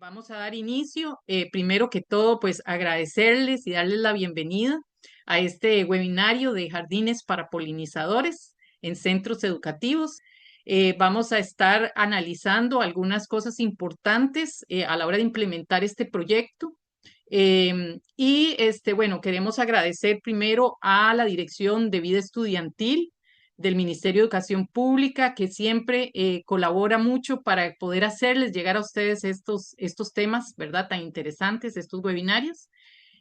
Vamos a dar inicio. Primero que todo, pues agradecerles y darles la bienvenida a este webinario de jardines para polinizadores en centros educativos. Vamos a estar analizando algunas cosas importantes a la hora de implementar este proyecto. Bueno, queremos agradecer primero a la Dirección de Vida Estudiantil del Ministerio de Educación Pública, que siempre colabora mucho para poder hacerles llegar a ustedes estos temas, ¿verdad? Tan interesantes, estos webinarios.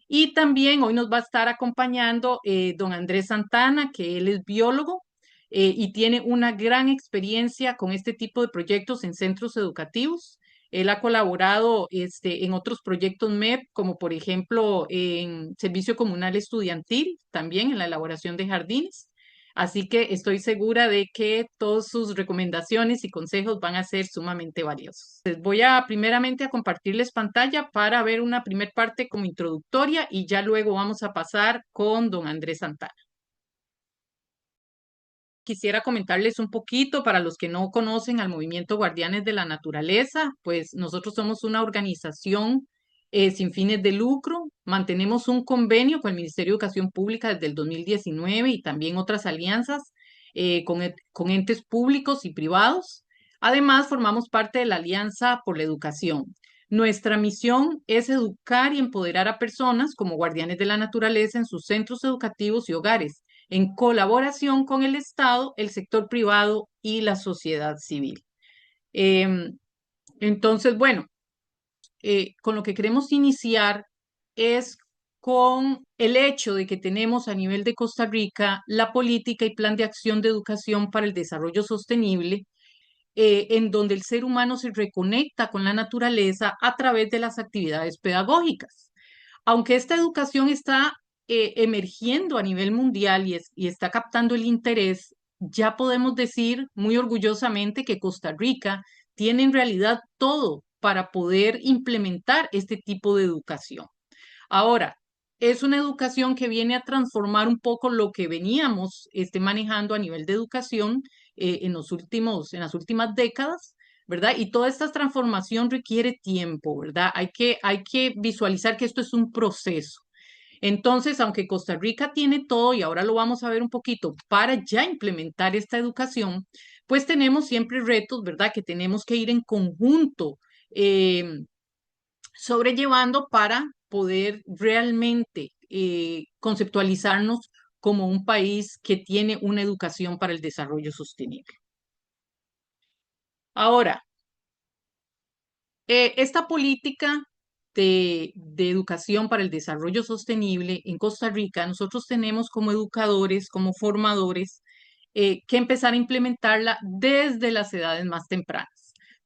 Y también hoy nos va a estar acompañando don Andrés Santana, que él es biólogo y tiene una gran experiencia con este tipo de proyectos en centros educativos. Él ha colaborado en otros proyectos MEP, como por ejemplo en Servicio Comunal Estudiantil, también en la elaboración de jardines. Así que estoy segura de que todas sus recomendaciones y consejos van a ser sumamente valiosos. Voy a primeramente a compartirles pantalla para ver una primer parte como introductoria y ya luego vamos a pasar con don Andrés Santana. Quisiera comentarles un poquito para los que no conocen al movimiento Guardianes de la Naturaleza, pues nosotros somos una organización sin fines de lucro, mantenemos un convenio con el Ministerio de Educación Pública desde el 2019 y también otras alianzas con entes públicos y privados. Además, formamos parte de la Alianza por la Educación. Nuestra misión es educar y empoderar a personas como guardianes de la naturaleza en sus centros educativos y hogares en colaboración con el Estado, el sector privado y la sociedad civil. Em, entonces, bueno, con lo que queremos iniciar es con el hecho de que tenemos a nivel de Costa Rica la política y plan de acción de educación para el desarrollo sostenible, en donde el ser humano se reconecta con la naturaleza a través de las actividades pedagógicas. Aunque esta educación está emergiendo a nivel mundial y está captando el interés, ya podemos decir muy orgullosamente que Costa Rica tiene en realidad todo para poder implementar este tipo de educación. Ahora, es una educación que viene a transformar un poco lo que veníamos manejando a nivel de educación en las últimas décadas, ¿verdad? Y toda esta transformación requiere tiempo, ¿verdad? Hay que visualizar que esto es un proceso. Entonces, aunque Costa Rica tiene todo, y ahora lo vamos a ver un poquito, para ya implementar esta educación, pues tenemos siempre retos, ¿verdad? Que tenemos que ir en conjunto sobrellevando para poder realmente conceptualizarnos como un país que tiene una educación para el desarrollo sostenible. Ahora, esta política de educación para el desarrollo sostenible en Costa Rica, nosotros tenemos como educadores, como formadores, que empezar a implementarla desde las edades más tempranas.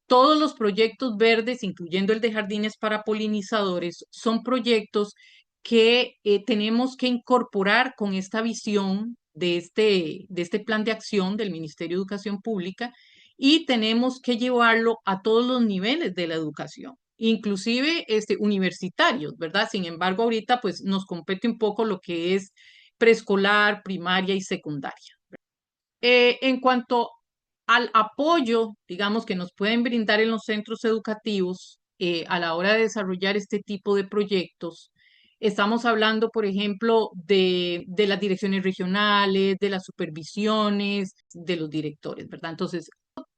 Todos los proyectos verdes, incluyendo el de jardines para polinizadores, son proyectos que tenemos que incorporar con esta visión de este plan de acción del Ministerio de Educación Pública y tenemos que llevarlo a todos los niveles de la educación, inclusive universitarios, ¿verdad? Sin embargo, ahorita pues nos compete un poco lo que es preescolar, primaria y secundaria. En cuanto al apoyo, digamos, que nos pueden brindar en los centros educativos a la hora de desarrollar este tipo de proyectos, estamos hablando, por ejemplo, de las direcciones regionales, de las supervisiones, de los directores, ¿verdad? Entonces,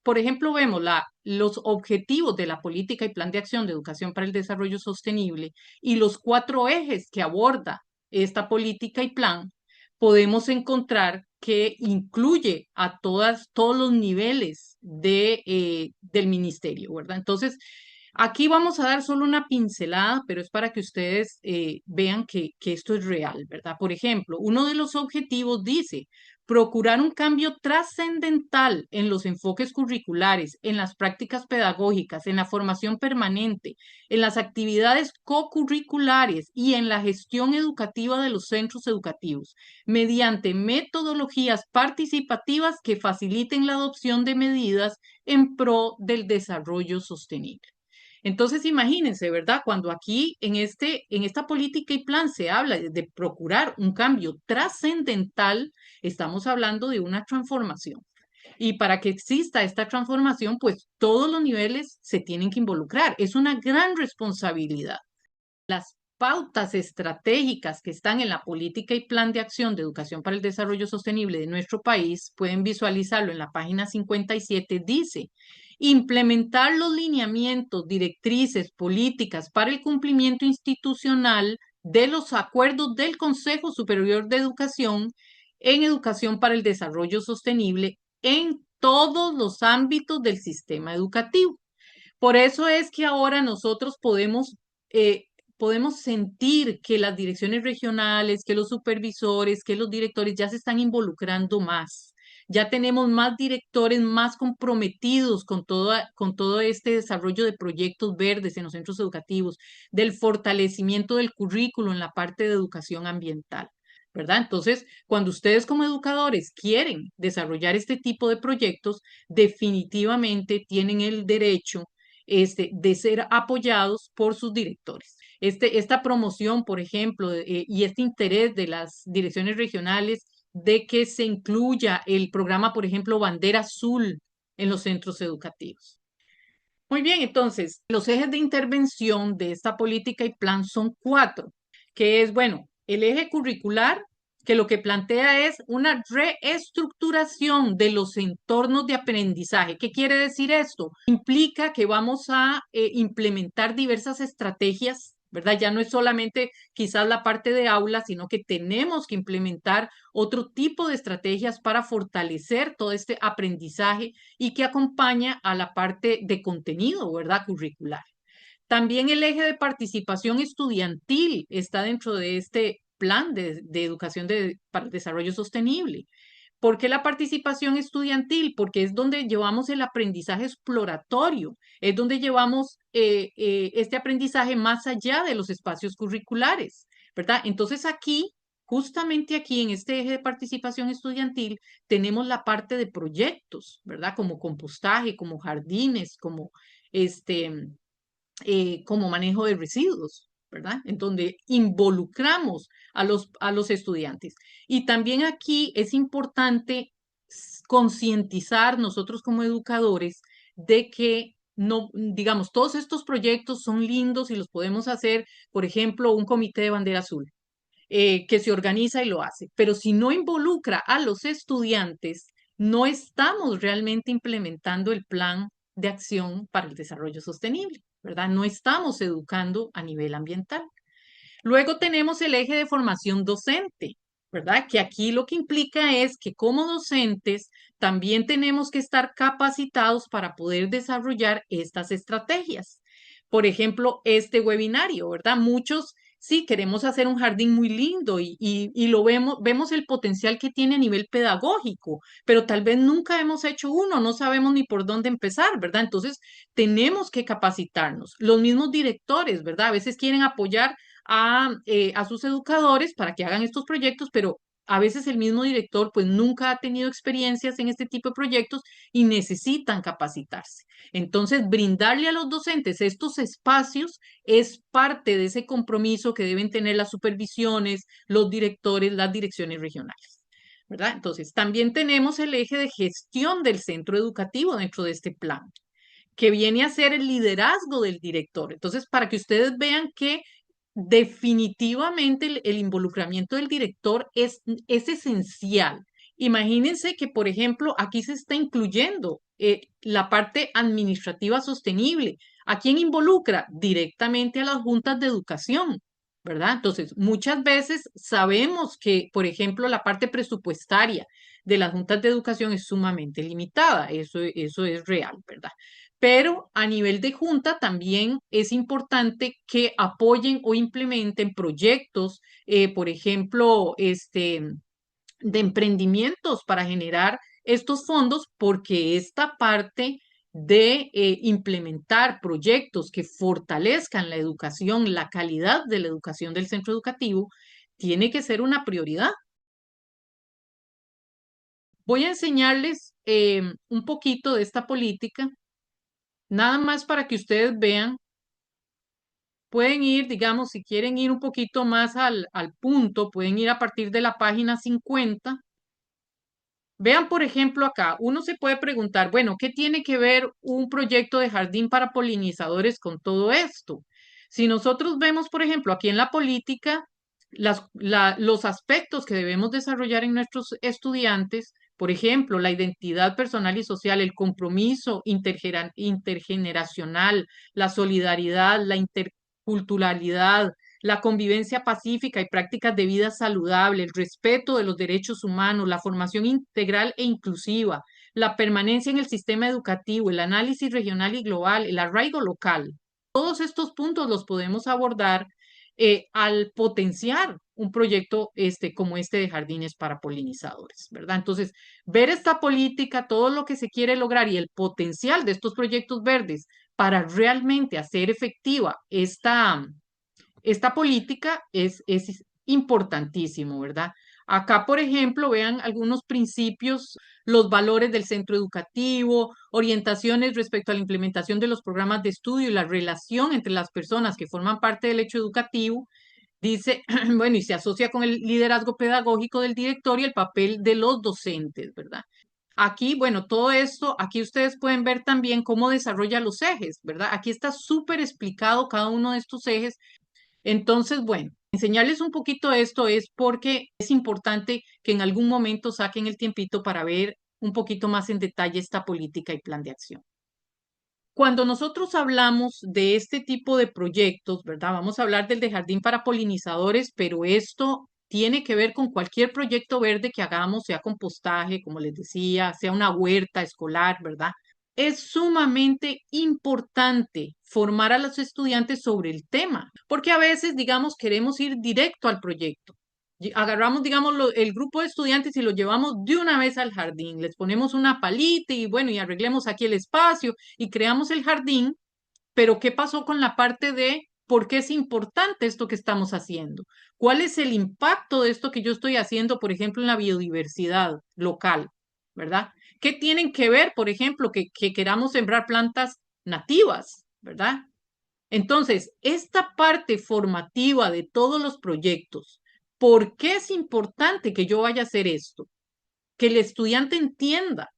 por ejemplo, vemos los objetivos de la política y plan de acción de educación para el desarrollo sostenible y los 4 ejes que aborda esta política y plan, podemos encontrar que incluye a todos los niveles del ministerio, ¿verdad? Entonces, aquí vamos a dar solo una pincelada, pero es para que ustedes vean que esto es real, ¿verdad? Por ejemplo, uno de los objetivos dice procurar un cambio trascendental en los enfoques curriculares, en las prácticas pedagógicas, en la formación permanente, en las actividades co-curriculares y en la gestión educativa de los centros educativos, mediante metodologías participativas que faciliten la adopción de medidas en pro del desarrollo sostenible. Entonces, imagínense, ¿verdad? Cuando aquí en esta política y plan se habla de procurar un cambio trascendental, estamos hablando de una transformación. Y para que exista esta transformación, pues todos los niveles se tienen que involucrar. Es una gran responsabilidad. Las pautas estratégicas que están en la política y plan de acción de educación para el desarrollo sostenible de nuestro país, pueden visualizarlo en la página 57, dice, implementar los lineamientos, directrices, políticas para el cumplimiento institucional de los acuerdos del Consejo Superior de Educación en educación para el desarrollo sostenible en todos los ámbitos del sistema educativo. Por eso es que ahora nosotros eh, podemos sentir que las direcciones regionales, que los supervisores, que los directores ya se están involucrando más. Ya tenemos más directores más comprometidos con todo este desarrollo de proyectos verdes en los centros educativos, del fortalecimiento del currículo en la parte de educación ambiental. ¿Verdad? Entonces, cuando ustedes como educadores quieren desarrollar este tipo de proyectos, definitivamente tienen el derecho de ser apoyados por sus directores. Esta promoción, por ejemplo, y este interés de las direcciones regionales de que se incluya el programa, por ejemplo, Bandera Azul en los centros educativos. Muy bien, entonces, los ejes de intervención de esta política y plan son cuatro, que es, bueno, el eje curricular, que lo que plantea es una reestructuración de los entornos de aprendizaje. ¿Qué quiere decir esto? Implica que vamos a implementar diversas estrategias, ¿verdad? Ya no es solamente quizás la parte de aula, sino que tenemos que implementar otro tipo de estrategias para fortalecer todo este aprendizaje y que acompaña a la parte de contenido, ¿verdad? Curricular. También el eje de participación estudiantil está dentro de este plan de educación para el desarrollo sostenible. ¿Por qué la participación estudiantil? Porque es donde llevamos el aprendizaje exploratorio, es donde llevamos este aprendizaje más allá de los espacios curriculares, ¿verdad? Entonces aquí, justamente aquí en este eje de participación estudiantil, tenemos la parte de proyectos, ¿verdad? Como compostaje, como jardines, este, como manejo de residuos, ¿verdad? En donde involucramos a los estudiantes. Y también aquí es importante concientizar nosotros como educadores de que no, digamos, todos estos proyectos son lindos y los podemos hacer, por ejemplo, un comité de bandera azul. Que se organiza y lo hace, pero si no involucra a los estudiantes, no estamos realmente implementando el plan de acción para el desarrollo sostenible, ¿verdad? No estamos educando a nivel ambiental. Luego tenemos el eje de formación docente, ¿verdad? Que aquí lo que implica es que como docentes también tenemos que estar capacitados para poder desarrollar estas estrategias. Por ejemplo, este webinario, ¿verdad? Muchos sí queremos hacer un jardín muy lindo y lo vemos el potencial que tiene a nivel pedagógico, pero tal vez nunca hemos hecho uno, no sabemos ni por dónde empezar, ¿verdad? Entonces, tenemos que capacitarnos. Los mismos directores, ¿verdad? A veces quieren apoyar a sus educadores para que hagan estos proyectos, pero a veces el mismo director pues nunca ha tenido experiencias en este tipo de proyectos y necesitan capacitarse. Entonces, brindarle a los docentes estos espacios es parte de ese compromiso que deben tener las supervisiones, los directores, las direcciones regionales. ¿Verdad? Entonces, también tenemos el eje de gestión del centro educativo dentro de este plan, que viene a ser el liderazgo del director. Entonces, para que ustedes vean que definitivamente el involucramiento del director es esencial. Imagínense que, por ejemplo, aquí se está incluyendo la parte administrativa sostenible. ¿A quién involucra? Directamente a las juntas de educación, ¿verdad? Entonces, muchas veces sabemos que, por ejemplo, la parte presupuestaria de las juntas de educación es sumamente limitada. Eso es real, ¿verdad? Pero a nivel de junta también es importante que apoyen o implementen proyectos, por ejemplo, de emprendimientos para generar estos fondos, porque esta parte de implementar proyectos que fortalezcan la educación, la calidad de la educación del centro educativo, tiene que ser una prioridad. Voy a enseñarles un poquito de esta política, nada más para que ustedes vean. Pueden ir, digamos, si quieren ir un poquito más al punto, pueden ir a partir de la página 50 Vean, por ejemplo, acá, uno se puede preguntar, bueno, ¿qué tiene que ver un proyecto de jardín para polinizadores con todo esto? Si nosotros vemos, por ejemplo, aquí en la política, los aspectos que debemos desarrollar en nuestros estudiantes, por ejemplo, la identidad personal y social, el compromiso intergeneracional, la solidaridad, la interculturalidad, la convivencia pacífica y prácticas de vida saludable, el respeto de los derechos humanos, la formación integral e inclusiva, la permanencia en el sistema educativo, el análisis regional y global, el arraigo local. Todos estos puntos los podemos abordar al potenciar un proyecto como este de jardines para polinizadores, ¿verdad? Entonces, ver esta política, todo lo que se quiere lograr y el potencial de estos proyectos verdes para realmente hacer efectiva esta política es importantísimo, ¿verdad? Acá, por ejemplo, vean algunos principios, los valores del centro educativo, orientaciones respecto a la implementación de los programas de estudio y la relación entre las personas que forman parte del hecho educativo. Dice, bueno, y se asocia con el liderazgo pedagógico del director y el papel de los docentes, ¿verdad? Aquí, bueno, todo esto, aquí ustedes pueden ver también cómo desarrolla los ejes, ¿verdad? Aquí está súper explicado cada uno de estos ejes. Entonces, bueno, enseñarles un poquito esto es porque es importante que en algún momento saquen el tiempito para ver un poquito más en detalle esta política y plan de acción. Cuando nosotros hablamos de este tipo de proyectos, ¿verdad? Vamos a hablar del de jardín para polinizadores, pero esto tiene que ver con cualquier proyecto verde que hagamos, sea compostaje, como les decía, sea una huerta escolar, ¿verdad? Es sumamente importante formar a los estudiantes sobre el tema, porque a veces, digamos, queremos ir directo al proyecto. Agarramos, digamos, el grupo de estudiantes y lo llevamos de una vez al jardín. Les ponemos una palita y bueno, y arreglemos aquí el espacio y creamos el jardín, pero ¿qué pasó con la parte de por qué es importante esto que estamos haciendo? ¿Cuál es el impacto de esto que yo estoy haciendo, por ejemplo, en la biodiversidad local? ¿Verdad? ¿Qué tienen que ver, por ejemplo, que queramos sembrar plantas nativas? ¿Verdad? Entonces, esta parte formativa de todos los proyectos, ¿por qué es importante que yo vaya a hacer esto? Que el estudiante entienda,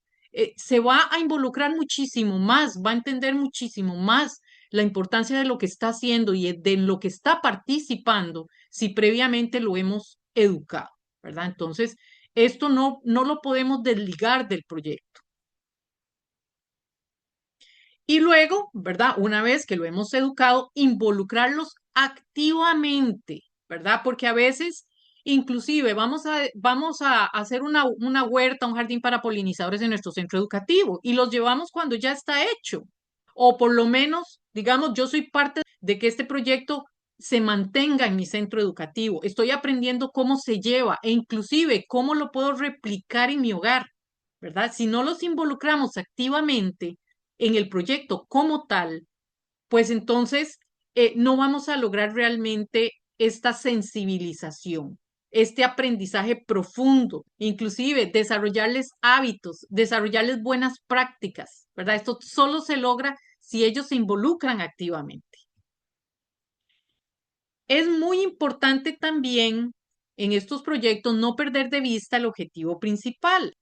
se va a involucrar muchísimo más, va a entender muchísimo más la importancia de lo que está haciendo y de lo que está participando si previamente lo hemos educado, ¿verdad? Entonces, esto no lo podemos desligar del proyecto. Y luego, ¿verdad? Una vez que lo hemos educado, involucrarlos activamente, ¿verdad? Porque a veces, inclusive, vamos a hacer una huerta, un jardín para polinizadores en nuestro centro educativo y los llevamos cuando ya está hecho. O por lo menos, digamos, yo soy parte de que este proyecto se mantenga en mi centro educativo. Estoy aprendiendo cómo se lleva e inclusive cómo lo puedo replicar en mi hogar, ¿verdad? Si no los involucramos activamente, en el proyecto como tal, pues entonces no vamos a lograr realmente esta sensibilización, este aprendizaje profundo, inclusive desarrollarles hábitos, desarrollarles buenas prácticas, ¿verdad? Esto solo se logra si ellos se involucran activamente. Es muy importante también en estos proyectos no perder de vista el objetivo principal.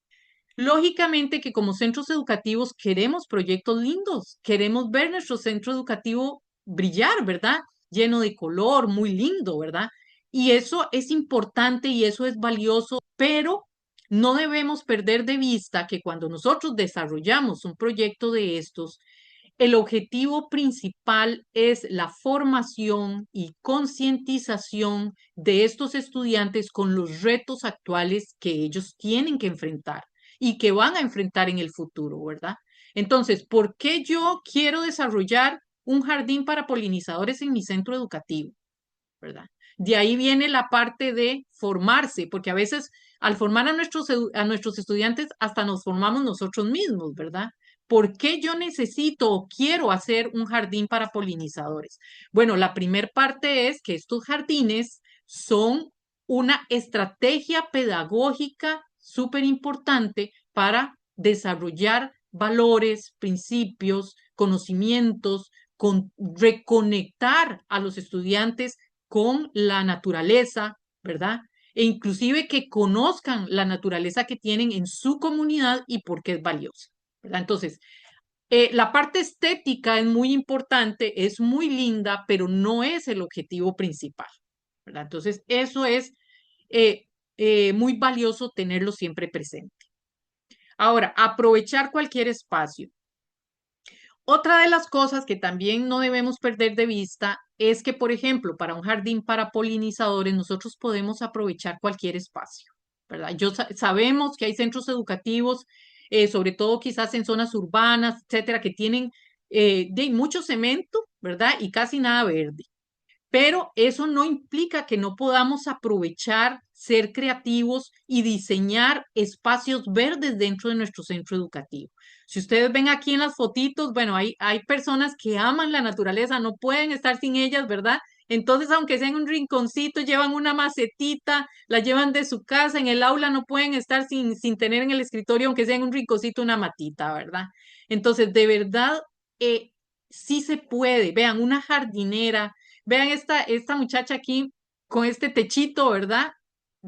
Lógicamente que como centros educativos queremos proyectos lindos, queremos ver nuestro centro educativo brillar, ¿verdad? Lleno de color, muy lindo, ¿verdad? Y eso es importante y eso es valioso, pero no debemos perder de vista que cuando nosotros desarrollamos un proyecto de estos, el objetivo principal es la formación y concientización de estos estudiantes con los retos actuales que ellos tienen que enfrentar y que van a enfrentar en el futuro, ¿verdad? Entonces, ¿por qué yo quiero desarrollar un jardín para polinizadores en mi centro educativo? ¿Verdad? De ahí viene la parte de formarse, porque a veces al formar a nuestros estudiantes hasta nos formamos nosotros mismos, ¿verdad? ¿Por qué yo necesito o quiero hacer un jardín para polinizadores? Bueno, la primer parte es que estos jardines son una estrategia pedagógica súper importante para desarrollar valores, principios, conocimientos, reconectar a los estudiantes con la naturaleza, ¿verdad? e inclusive que conozcan la naturaleza que tienen en su comunidad y por qué es valiosa, ¿verdad? Entonces, la parte estética es muy importante, es muy linda, pero no es el objetivo principal, ¿verdad? Entonces, eso es eh, muy valioso tenerlo siempre presente. Ahora, aprovechar cualquier espacio. Otra de las cosas que también no debemos perder de vista es que, por ejemplo, para un jardín para polinizadores, nosotros podemos aprovechar cualquier espacio, ¿verdad? Sabemos que hay centros educativos, sobre todo quizás en zonas urbanas, etcétera, que tienen de mucho cemento, ¿verdad? Y casi nada verde. Pero eso no implica que no podamos aprovechar, ser creativos y diseñar espacios verdes dentro de nuestro centro educativo. Si ustedes ven aquí en las fotitos, bueno, hay personas que aman la naturaleza, no pueden estar sin ellas, ¿verdad? Entonces, aunque sea en un rinconcito, llevan una macetita, la llevan de su casa, en el aula no pueden estar sin tener en el escritorio, aunque sea en un rinconcito, una matita, ¿verdad? Entonces, de verdad, sí se puede. Vean, una jardinera. Vean esta muchacha aquí con este techito, ¿verdad?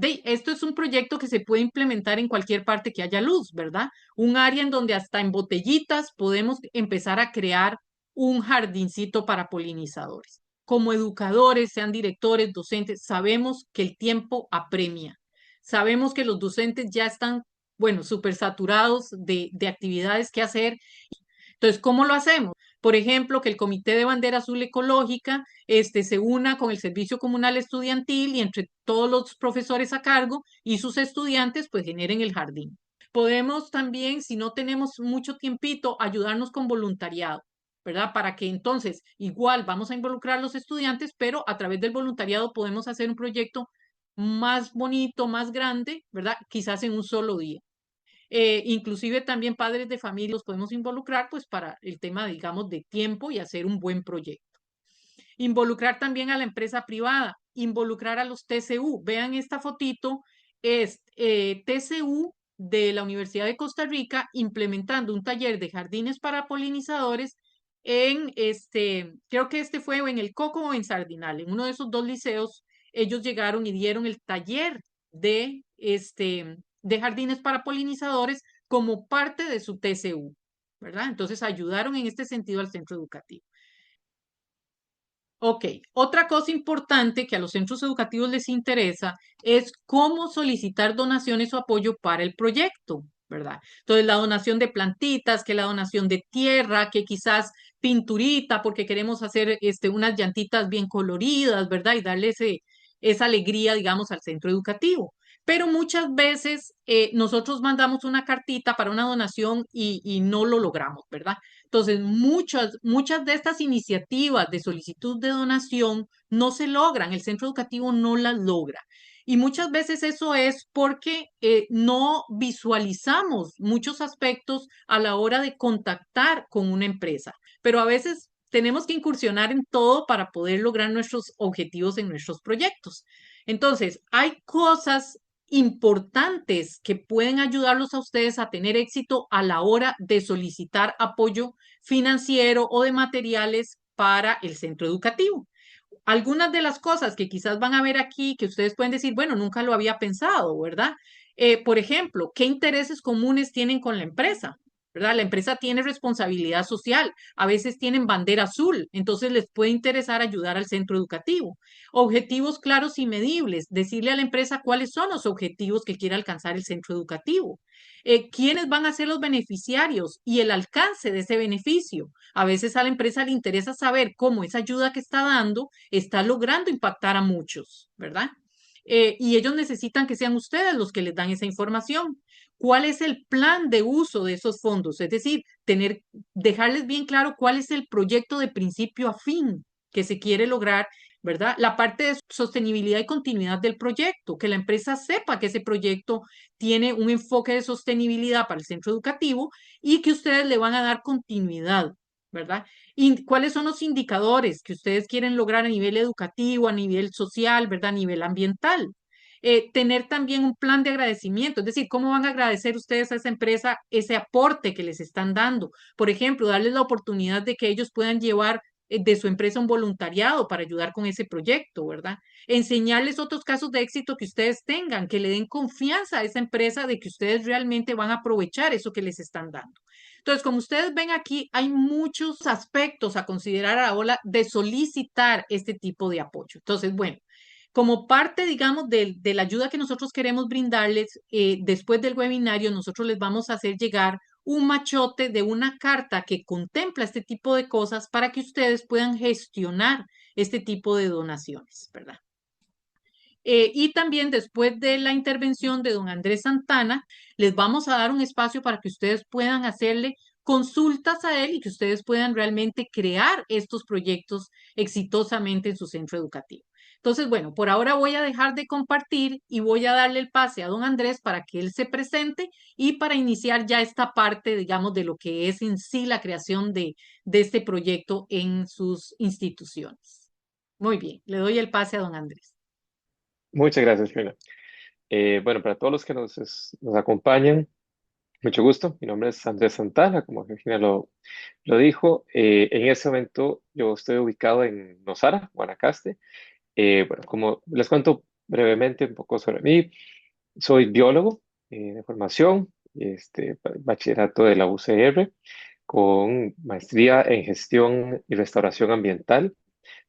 Esto es un proyecto que se puede implementar en cualquier parte que haya luz, ¿verdad? Un área en donde hasta en botellitas podemos empezar a crear un jardincito para polinizadores. Como educadores, sean directores, docentes, sabemos que el tiempo apremia. Sabemos que los docentes ya están, bueno, súper saturados de actividades que hacer. Entonces, ¿cómo lo hacemos? Por ejemplo, que el Comité de Bandera Azul Ecológica se una con el Servicio Comunal Estudiantil y entre todos los profesores a cargo y sus estudiantes, pues generen el jardín. Podemos también, si no tenemos mucho tiempito, ayudarnos con voluntariado, ¿verdad? Para que entonces igual vamos a involucrar a los estudiantes, pero a través del voluntariado podemos hacer un proyecto más bonito, más grande, ¿verdad? Quizás en un solo día. Inclusive también padres de familia los podemos involucrar pues para el tema, digamos, de tiempo y hacer un buen proyecto. Involucrar también a la empresa privada, involucrar a los TCU. Vean esta fotito, es TCU de la Universidad de Costa Rica implementando un taller de jardines para polinizadores en creo que este fue en el Coco o en Sardinal, en uno de esos dos liceos, ellos llegaron y dieron el taller de jardines para polinizadores como parte de su TCU, ¿verdad? Entonces ayudaron en este sentido al centro educativo. Ok, otra cosa importante que a los centros educativos les interesa es cómo solicitar donaciones o apoyo para el proyecto, ¿verdad? Entonces, la donación de plantitas, que la donación de tierra, que quizás pinturita, porque queremos hacer unas llantitas bien coloridas, ¿verdad? Y darle esa alegría, digamos, al centro educativo. Pero muchas veces nosotros mandamos una cartita para una donación y no lo logramos, ¿verdad? Entonces, muchas de estas iniciativas de solicitud de donación no se logran, el centro educativo no las logra. Y muchas veces eso es porque no visualizamos muchos aspectos a la hora de contactar con una empresa, pero a veces tenemos que incursionar en todo para poder lograr nuestros objetivos en nuestros proyectos. Entonces, hay cosas importantes que pueden ayudarlos a ustedes a tener éxito a la hora de solicitar apoyo financiero o de materiales para el centro educativo. Algunas de las cosas que quizás van a ver aquí, que ustedes pueden decir, bueno, nunca lo había pensado, ¿verdad? Por ejemplo, ¿qué intereses comunes tienen con la empresa? ¿Verdad? La empresa tiene responsabilidad social, a veces tienen bandera azul, entonces les puede interesar ayudar al centro educativo. Objetivos claros y medibles, decirle a la empresa cuáles son los objetivos que quiere alcanzar el centro educativo. ¿Quiénes van a ser los beneficiarios y el alcance de ese beneficio? A veces a la empresa le interesa saber cómo esa ayuda que está dando está logrando impactar a muchos, ¿verdad? Y ellos necesitan que sean ustedes los que les dan esa información. ¿Cuál es el plan de uso de esos fondos? Es decir, dejarles bien claro cuál es el proyecto de principio a fin que se quiere lograr, ¿verdad? La parte de sostenibilidad y continuidad del proyecto, que la empresa sepa que ese proyecto tiene un enfoque de sostenibilidad para el centro educativo y que ustedes le van a dar continuidad, ¿verdad? ¿Y cuáles son los indicadores que ustedes quieren lograr a nivel educativo, a nivel social, ¿verdad? A nivel ambiental. Tener también un plan de agradecimiento, es decir, cómo van a agradecer ustedes a esa empresa ese aporte que les están dando. Por ejemplo, darles la oportunidad de que ellos puedan llevar de su empresa un voluntariado para ayudar con ese proyecto, ¿verdad? Enseñarles otros casos de éxito que ustedes tengan, que le den confianza a esa empresa de que ustedes realmente van a aprovechar eso que les están dando. Entonces, como ustedes ven aquí, hay muchos aspectos a considerar a la hora de solicitar este tipo de apoyo. Entonces, bueno, como parte, digamos, de la ayuda que nosotros queremos brindarles, después del webinario, nosotros les vamos a hacer llegar un machote de una carta que contempla este tipo de cosas para que ustedes puedan gestionar este tipo de donaciones, ¿verdad? Y también después de la intervención de don Andrés Santana, les vamos a dar un espacio para que ustedes puedan hacerle consultas a él y que ustedes puedan realmente crear estos proyectos exitosamente en su centro educativo. Entonces, bueno, por ahora voy a dejar de compartir y voy a darle el pase a don Andrés para que él se presente y para iniciar ya esta parte, digamos, de lo que es en sí la creación de este proyecto en sus instituciones. Muy bien, le doy el pase a don Andrés. Muchas gracias, Fiona. Bueno, para todos los que nos acompañan, mucho gusto. Mi nombre es Andrés Santana, como Virginia lo dijo. En este momento yo estoy ubicado en Nosara, Guanacaste. Bueno, como les cuento brevemente un poco sobre mí, soy biólogo de formación, bachillerato de la UCR, con maestría en gestión y restauración ambiental.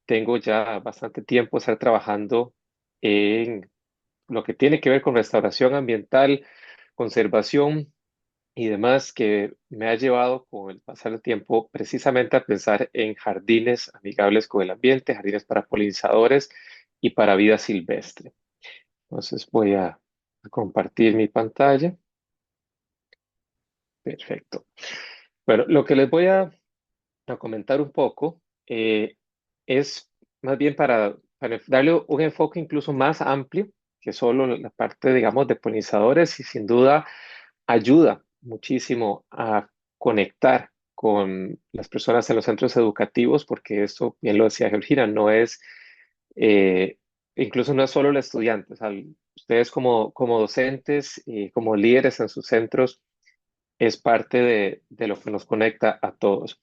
Tengo ya bastante tiempo estar trabajando en lo que tiene que ver con restauración ambiental, conservación y demás, que me ha llevado con el pasar del tiempo precisamente a pensar en jardines amigables con el ambiente, jardines para polinizadores y para vida silvestre. Entonces voy a compartir mi pantalla. Perfecto. Bueno, lo que les voy a comentar un poco es más bien para darle un enfoque incluso más amplio que solo la parte, digamos, de polinizadores y sin duda ayuda muchísimo a conectar con las personas en los centros educativos, porque esto, bien lo decía Georgina, no es, eh, incluso no es solo el estudiante, o sea, ustedes como docentes y como líderes en sus centros es parte de lo que nos conecta a todos.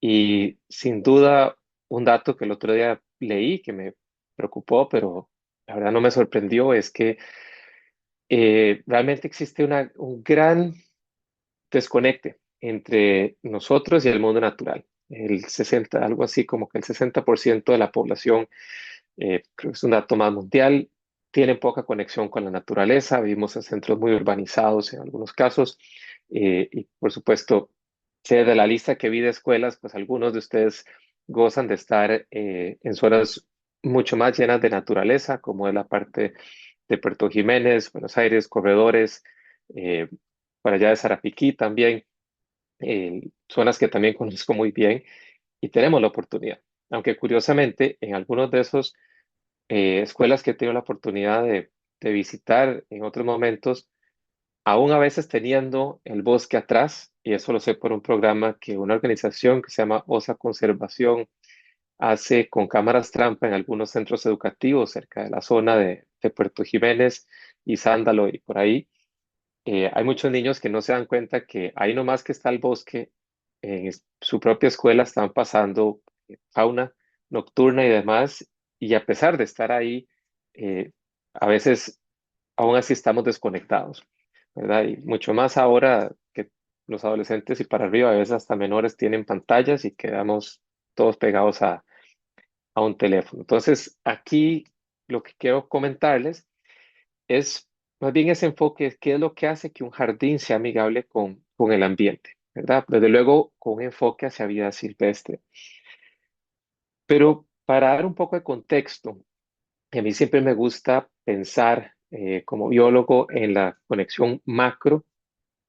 Y sin duda, un dato que el otro día leí que me preocupó, pero la verdad no me sorprendió, es que realmente existe un gran desconecte entre nosotros y el mundo natural. El 60, algo así como que el 60% de la población, creo que es un dato más mundial, tiene poca conexión con la naturaleza. Vivimos en centros muy urbanizados en algunos casos. Y por supuesto, sé de la lista que vi de escuelas, pues algunos de ustedes gozan de estar en zonas mucho más llenas de naturaleza, como es la parte de Puerto Jiménez, Buenos Aires, Corredores, eh, para allá de Sarapiquí también, zonas que también conozco muy bien y tenemos la oportunidad. Aunque curiosamente, en algunos de esos escuelas que he tenido la oportunidad de visitar en otros momentos, aún a veces teniendo el bosque atrás, y eso lo sé por un programa que una organización que se llama OSA Conservación hace con cámaras trampa en algunos centros educativos cerca de la zona de Puerto Jiménez y Sándalo y por ahí. Hay muchos niños que no se dan cuenta que ahí nomás que está el bosque, en su propia escuela están pasando fauna nocturna y demás, y a pesar de estar ahí, eh, a veces aún así estamos desconectados, ¿verdad? Y mucho más ahora que los adolescentes y para arriba, a veces hasta menores tienen pantallas y quedamos todos pegados a un teléfono. Entonces, aquí lo que quiero comentarles es más bien ese enfoque, qué es lo que hace que un jardín sea amigable con el ambiente, ¿verdad? Desde luego, con un enfoque hacia vida silvestre. Pero para dar un poco de contexto, a mí siempre me gusta pensar como biólogo en la conexión macro,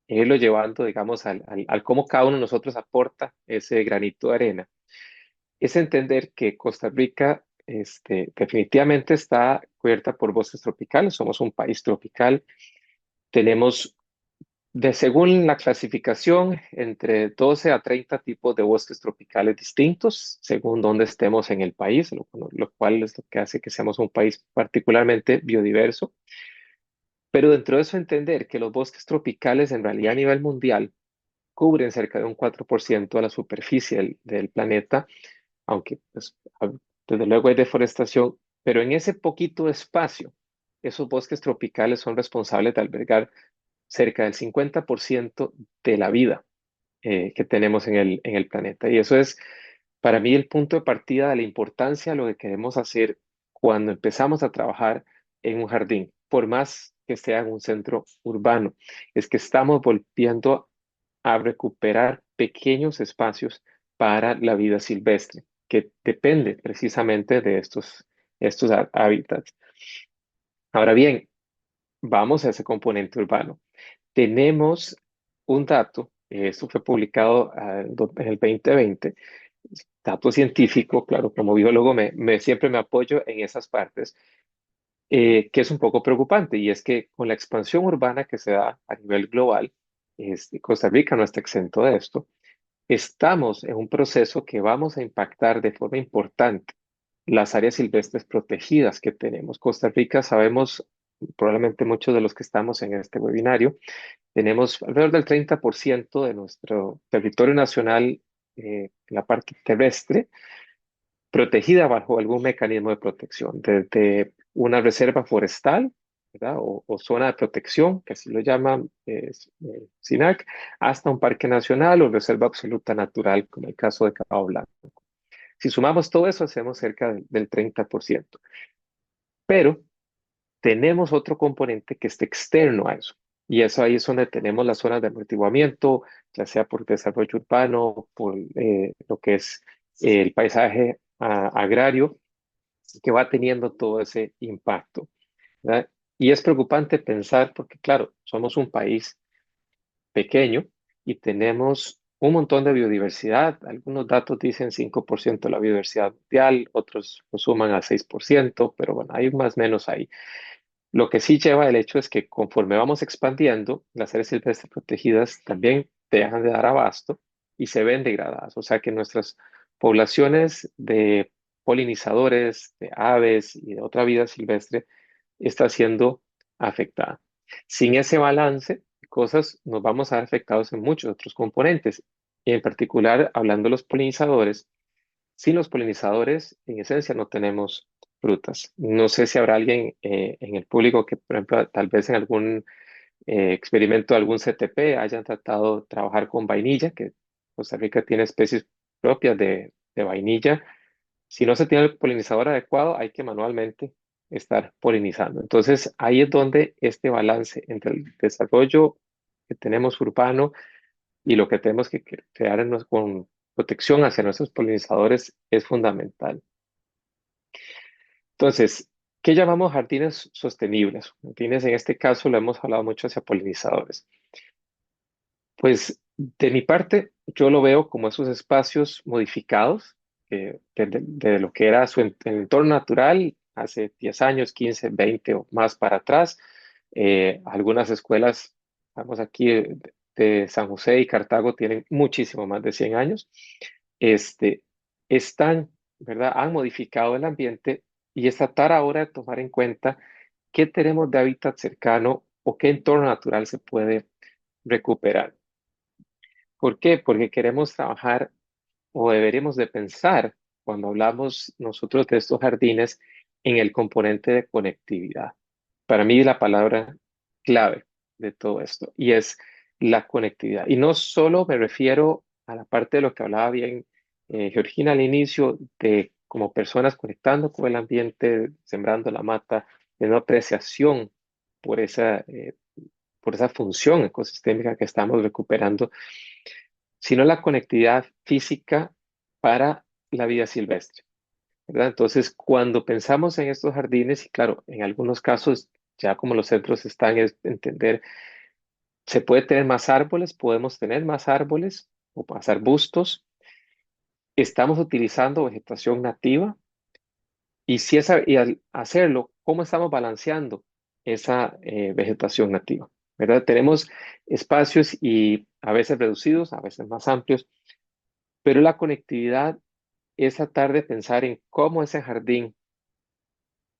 irlo llevando, digamos, al cómo cada uno de nosotros aporta ese granito de arena. Es entender que Costa Rica definitivamente está cubierta por bosques tropicales, somos un país tropical, tenemos según la clasificación, entre 12 a 30 tipos de bosques tropicales distintos, según dónde estemos en el país, lo cual es lo que hace que seamos un país particularmente biodiverso. Pero dentro de eso entender que los bosques tropicales en realidad a nivel mundial cubren cerca de un 4% de la superficie del planeta, aunque pues, desde luego hay deforestación, pero en ese poquito espacio, esos bosques tropicales son responsables de albergar cerca del 50% de la vida que tenemos en el planeta. Y eso es para mí el punto de partida de la importancia de lo que queremos hacer cuando empezamos a trabajar en un jardín, por más que sea en un centro urbano, es que estamos volviendo a recuperar pequeños espacios para la vida silvestre, que depende precisamente de estos hábitats. Ahora bien, vamos a ese componente urbano. Tenemos un dato, esto fue publicado en el 2020, dato científico, claro, como biólogo siempre me apoyo en esas partes, que es un poco preocupante, y es que con la expansión urbana que se da a nivel global, Costa Rica no está exento de esto, estamos en un proceso que vamos a impactar de forma importante las áreas silvestres protegidas que tenemos. Costa Rica, sabemos, probablemente muchos de los que estamos en este webinario, tenemos alrededor del 30% de nuestro territorio nacional, la parte terrestre, protegida bajo algún mecanismo de protección, desde una reserva forestal, ¿verdad? O zona de protección, que así lo llaman SINAC, hasta un parque nacional o reserva absoluta natural, como el caso de Cabo Blanco. Si sumamos todo eso, hacemos cerca del 30%. Pero tenemos otro componente que es externo a eso. Y eso ahí es donde tenemos las zonas de amortiguamiento, ya sea por desarrollo urbano, por lo que es el paisaje agrario, que va teniendo todo ese impacto, ¿verdad? Y es preocupante pensar porque, claro, somos un país pequeño y tenemos un montón de biodiversidad. Algunos datos dicen 5% de la biodiversidad mundial, otros lo suman al 6%, pero bueno, hay más o menos ahí. Lo que sí lleva el hecho es que conforme vamos expandiendo, las áreas silvestres protegidas también dejan de dar abasto y se ven degradadas. O sea que nuestras poblaciones de polinizadores, de aves y de otra vida silvestre está siendo afectada. Sin ese balance de cosas, nos vamos a ver afectados en muchos otros componentes. Y en particular, hablando de los polinizadores, sin los polinizadores, en esencia, no tenemos frutas. No sé si habrá alguien en el público que, por ejemplo, tal vez en algún experimento, algún CTP, hayan tratado de trabajar con vainilla, que Costa Rica tiene especies propias de vainilla. Si no se tiene el polinizador adecuado, hay que manualmente estar polinizando. Entonces, ahí es donde este balance entre el desarrollo que tenemos urbano y lo que tenemos que crear con protección hacia nuestros polinizadores es fundamental. Entonces, ¿qué llamamos jardines sostenibles? Jardines, en este caso, lo hemos hablado mucho hacia polinizadores. Pues, de mi parte, yo lo veo como esos espacios modificados de lo que era el entorno natural hace 10 años, 15, 20 o más para atrás. Algunas escuelas, vamos aquí de San José y Cartago, tienen muchísimo más de 100 años. Este, están, ¿verdad? Han modificado el ambiente y es tratar ahora de tomar en cuenta qué tenemos de hábitat cercano o qué entorno natural se puede recuperar. ¿Por qué? Porque queremos trabajar o deberíamos de pensar cuando hablamos nosotros de estos jardines en el componente de conectividad. Para mí la palabra clave de todo esto y es la conectividad. Y no solo me refiero a la parte de lo que hablaba bien Georgina al inicio, de como personas conectando con el ambiente, sembrando la mata, de una apreciación por por esa función ecosistémica que estamos recuperando, sino la conectividad física para la vida silvestre, ¿verdad? Entonces, cuando pensamos en estos jardines, y claro, en algunos casos, ya como los centros están, es entender, se puede tener más árboles, podemos tener más árboles o más arbustos, estamos utilizando vegetación nativa, y, y al hacerlo, ¿cómo estamos balanceando esa vegetación nativa? ¿Verdad? Tenemos espacios y a veces reducidos, a veces más amplios, pero la conectividad es tratar de pensar en cómo ese jardín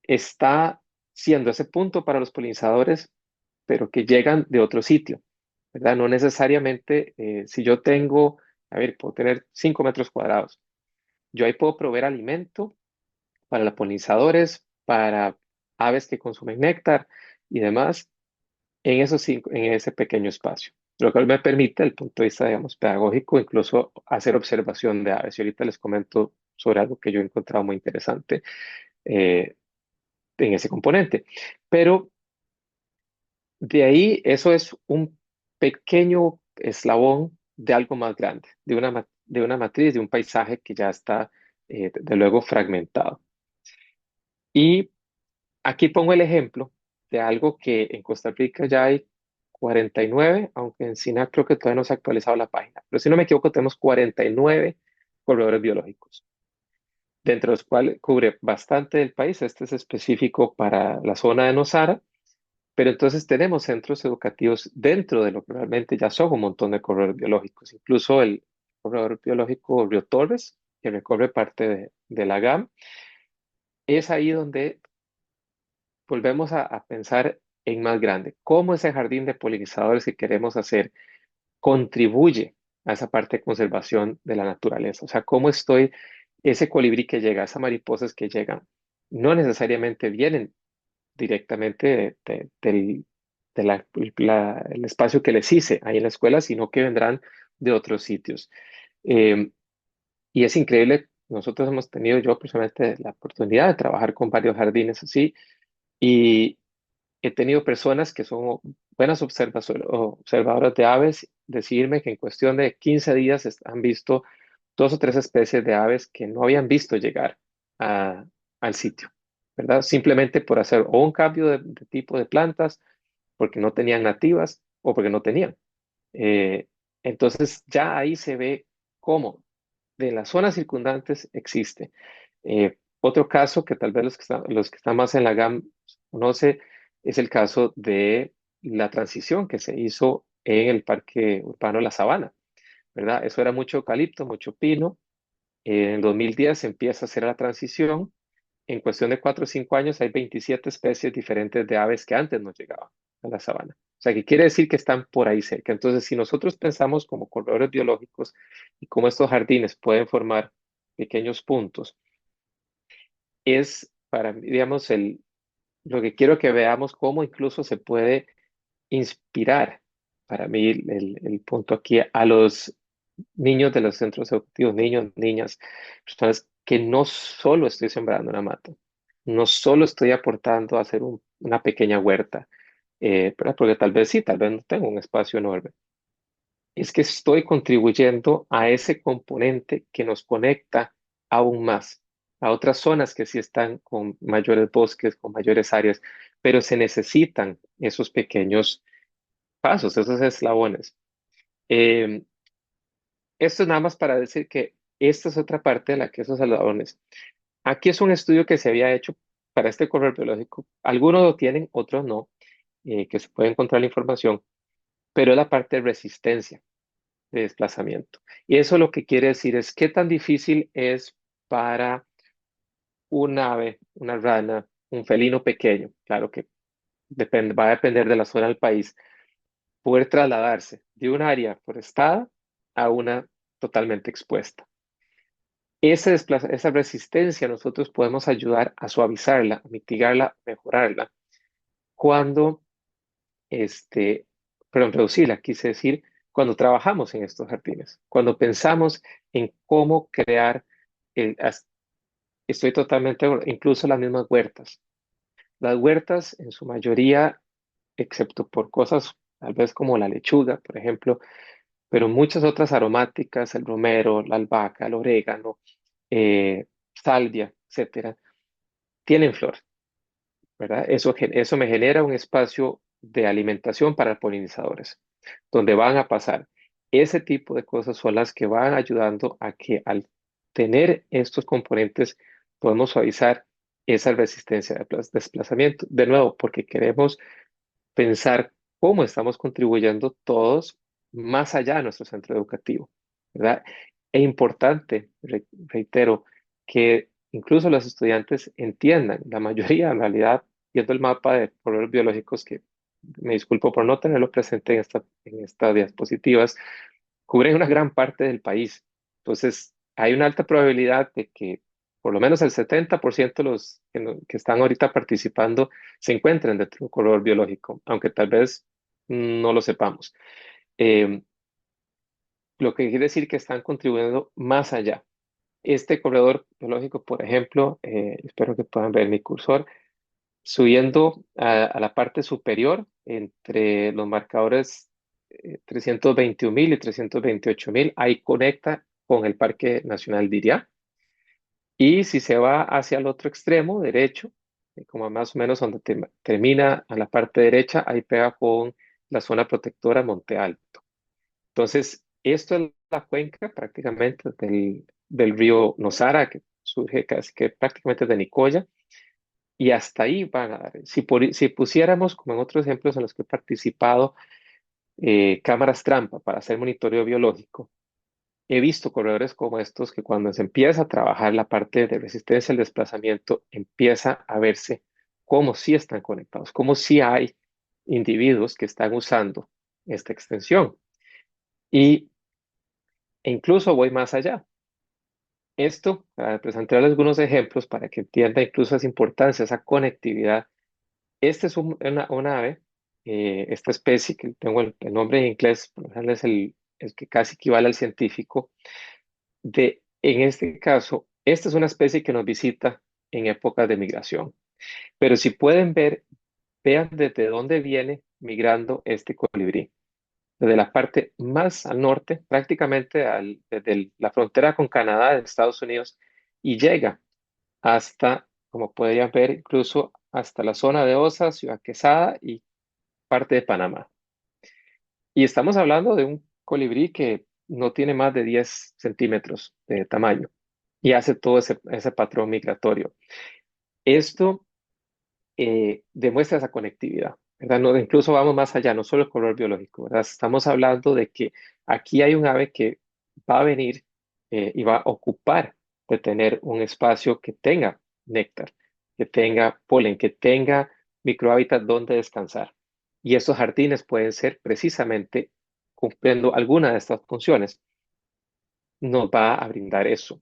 está siendo ese punto para los polinizadores, pero que llegan de otro sitio, ¿verdad? No necesariamente, si yo tengo, a ver, puedo tener 5 metros cuadrados, yo ahí puedo proveer alimento para los polinizadores, para aves que consumen néctar y demás en ese pequeño espacio. Lo cual me permite, desde el punto de vista, digamos, pedagógico, incluso hacer observación de aves. Y ahorita les comento sobre algo que yo he encontrado muy interesante eh, en ese componente. Pero de ahí, eso es un pequeño eslabón de algo más grande, de una matriz, de un paisaje que ya está, de luego, fragmentado. Y aquí pongo el ejemplo de algo que en Costa Rica ya hay 49, aunque en SINA creo que todavía no se ha actualizado la página, pero si no me equivoco tenemos 49 corredores biológicos, dentro de los cuales cubre bastante del país. Este es específico para la zona de Nosara, pero entonces tenemos centros educativos dentro de lo que realmente ya son un montón de corredores biológicos, incluso el corredor biológico Río Torres, que recorre parte de la GAM. Es ahí donde volvemos a pensar en más grande. ¿Cómo ese jardín de polinizadores que queremos hacer contribuye a esa parte de conservación de la naturaleza? O sea, ¿cómo ese colibrí que llega, esas mariposas que llegan, no necesariamente vienen directamente el espacio que les hice ahí en la escuela, sino que vendrán de otros sitios. Eh, y es increíble, nosotros hemos tenido, yo personalmente, la oportunidad de trabajar con varios jardines así, y he tenido personas que son buenas observadoras de aves decirme que en cuestión de 15 días han visto dos o tres especies de aves que no habían visto llegar a- al sitio, ¿verdad? Simplemente por hacer o un cambio de tipo de plantas, porque no tenían nativas o porque no tenían. Eh, entonces ya ahí se ve cómo de las zonas circundantes existe. Otro caso que tal vez los que están más en la GAM conoce es el caso de la transición que se hizo en el Parque Urbano La Sabana, ¿verdad? Eso era mucho eucalipto, mucho pino. En 2010 se empieza a hacer la transición. En cuestión de 4 o 5 años hay 27 especies diferentes de aves que antes no llegaban a la sabana. O sea, que quiere decir que están por ahí cerca. Entonces, si nosotros pensamos como corredores biológicos y cómo estos jardines pueden formar pequeños puntos, es para mí, digamos, lo que quiero que veamos cómo incluso se puede inspirar, para mí, el punto aquí, a los niños de los centros educativos, niños, niñas, personas que no solo estoy sembrando una mata, no solo estoy aportando a hacer una pequeña huerta, ¿verdad? Porque tal vez sí, tal vez no tengo un espacio enorme. Es que estoy contribuyendo a ese componente que nos conecta aún más a otras zonas que sí están con mayores bosques, con mayores áreas, pero se necesitan esos pequeños pasos, esos eslabones. Eh, Esto es nada más para decir que esta es otra parte de la que esos eslabones. Aquí es un estudio que se había hecho para este correo biológico. Algunos lo tienen, otros no, que se puede encontrar la información, pero es la parte de resistencia, de desplazamiento. Y eso lo que quiere decir es qué tan difícil es para un ave, una rana, un felino pequeño, claro que va a depender de la zona del país, poder trasladarse de un área forestada a una totalmente expuesta. Esa resistencia nosotros podemos ayudar a suavizarla, a mitigarla, mejorarla, cuando, este, perdón, reducirla, quise decir, cuando trabajamos en estos jardines, cuando pensamos en cómo crear, el- as- estoy totalmente, incluso las mismas huertas. Las huertas, en su mayoría, excepto por cosas tal vez como la lechuga, por ejemplo, pero muchas otras aromáticas, el romero, la albahaca, el orégano, salvia, etcétera, tienen flor, ¿verdad? Eso me genera un espacio de alimentación para polinizadores, donde van a pasar. Ese tipo de cosas son las que van ayudando a que al tener estos componentes podemos suavizar esa resistencia de desplazamiento. De nuevo, porque queremos pensar cómo estamos contribuyendo todos más allá de nuestro centro educativo, ¿verdad? Es importante, reitero, que incluso los estudiantes entiendan, la mayoría en realidad, viendo el mapa de colores biológicos, que me disculpo por no tenerlo presente en estas diapositivas, cubren una gran parte del país. Entonces, hay una alta probabilidad de que por lo menos el 70% de los que están ahorita participando se encuentren dentro de un corredor biológico, aunque tal vez no lo sepamos. Eh, lo que quiere decir que están contribuyendo más allá. Este corredor biológico, por ejemplo, espero que puedan ver mi cursor, subiendo a la parte superior entre los marcadores 321.000 y 328.000, ahí conecta con el Parque Nacional Diriá. Y si se va hacia el otro extremo derecho, como más o menos donde termina a la parte derecha, ahí pega con la zona protectora Monte Alto. Entonces, esto es la cuenca prácticamente del río Nosara, que surge casi que prácticamente de Nicoya, y hasta ahí van a dar. Si pusiéramos, como en otros ejemplos en los que he participado, cámaras trampa para hacer monitoreo biológico, he visto corredores como estos que cuando se empieza a trabajar la parte de resistencia al desplazamiento, empieza a verse cómo sí están conectados, cómo sí hay individuos que están usando esta extensión. Y, e incluso voy más allá. Esto, para presentarles algunos ejemplos para que entienda incluso esa importancia, esa conectividad. Este es una ave, esta especie que tengo el nombre en inglés, por lo general es el que casi equivale al científico. En este caso, esta es una especie que nos visita en épocas de migración. Pero si pueden ver, vean desde dónde viene migrando este colibrí. Desde la parte más al norte, prácticamente desde la frontera con Canadá de Estados Unidos, y llega hasta, como podrían ver, incluso hasta la zona de Osa, Ciudad Quesada y parte de Panamá. Y estamos hablando de un colibrí que no tiene más de 10 centímetros de tamaño y hace todo ese patrón migratorio. Esto demuestra esa conectividad, ¿verdad? No, incluso vamos más allá, no solo el color biológico, ¿verdad? Estamos hablando de que aquí hay un ave que va a venir y va a ocupar de tener un espacio que tenga néctar, que tenga polen, que tenga microhábitat donde descansar. Y estos jardines pueden ser precisamente cumpliendo alguna de estas funciones. Nos va a brindar eso.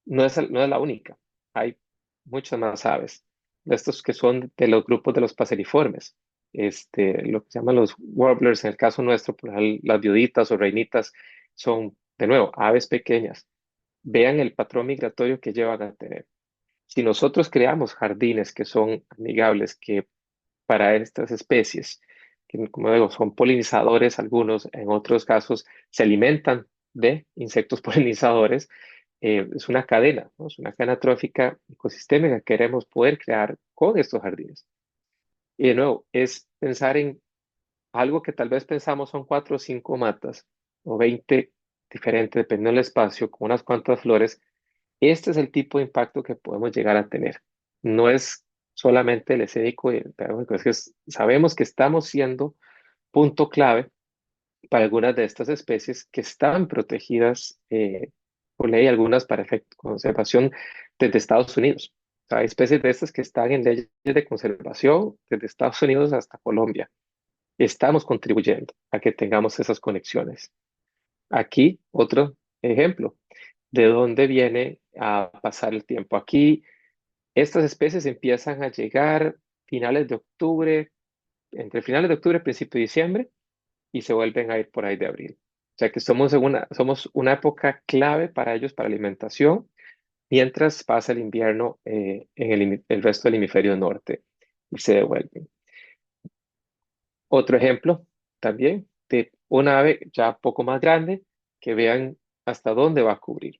No es la única. Hay muchas más aves. De estos que son de los grupos de los paseriformes. Lo que se llaman los warblers, en el caso nuestro, por ejemplo, las viuditas o reinitas, son, de nuevo, aves pequeñas. Vean el patrón migratorio que llevan a tener. Si nosotros creamos jardines que son amigables, que para estas especies, que como digo, son polinizadores algunos, en otros casos se alimentan de insectos polinizadores, es una cadena, ¿no? Es una cadena trófica ecosistémica que queremos poder crear con estos jardines. Y de nuevo, es pensar en algo que tal vez pensamos son 4 o 5 matas o 20 diferentes, dependiendo del espacio, con unas cuantas flores. Este es el tipo de impacto que podemos llegar a tener. No es solamente el escénico y el pedagógico, es que sabemos que estamos siendo punto clave para algunas de estas especies que están protegidas por ley, algunas para efecto de conservación desde Estados Unidos. O sea, hay especies de estas que están en leyes de conservación desde Estados Unidos hasta Colombia. Estamos contribuyendo a que tengamos esas conexiones. Aquí, otro ejemplo de dónde viene a pasar el tiempo. Aquí, estas especies empiezan a llegar finales de octubre, entre finales de octubre y principio de diciembre, y se vuelven a ir por ahí de abril. O sea que somos una época clave para ellos, para alimentación, mientras pasa el invierno en el resto del hemisferio norte y se devuelven. Otro ejemplo también de una ave ya poco más grande que vean hasta dónde va a cubrir,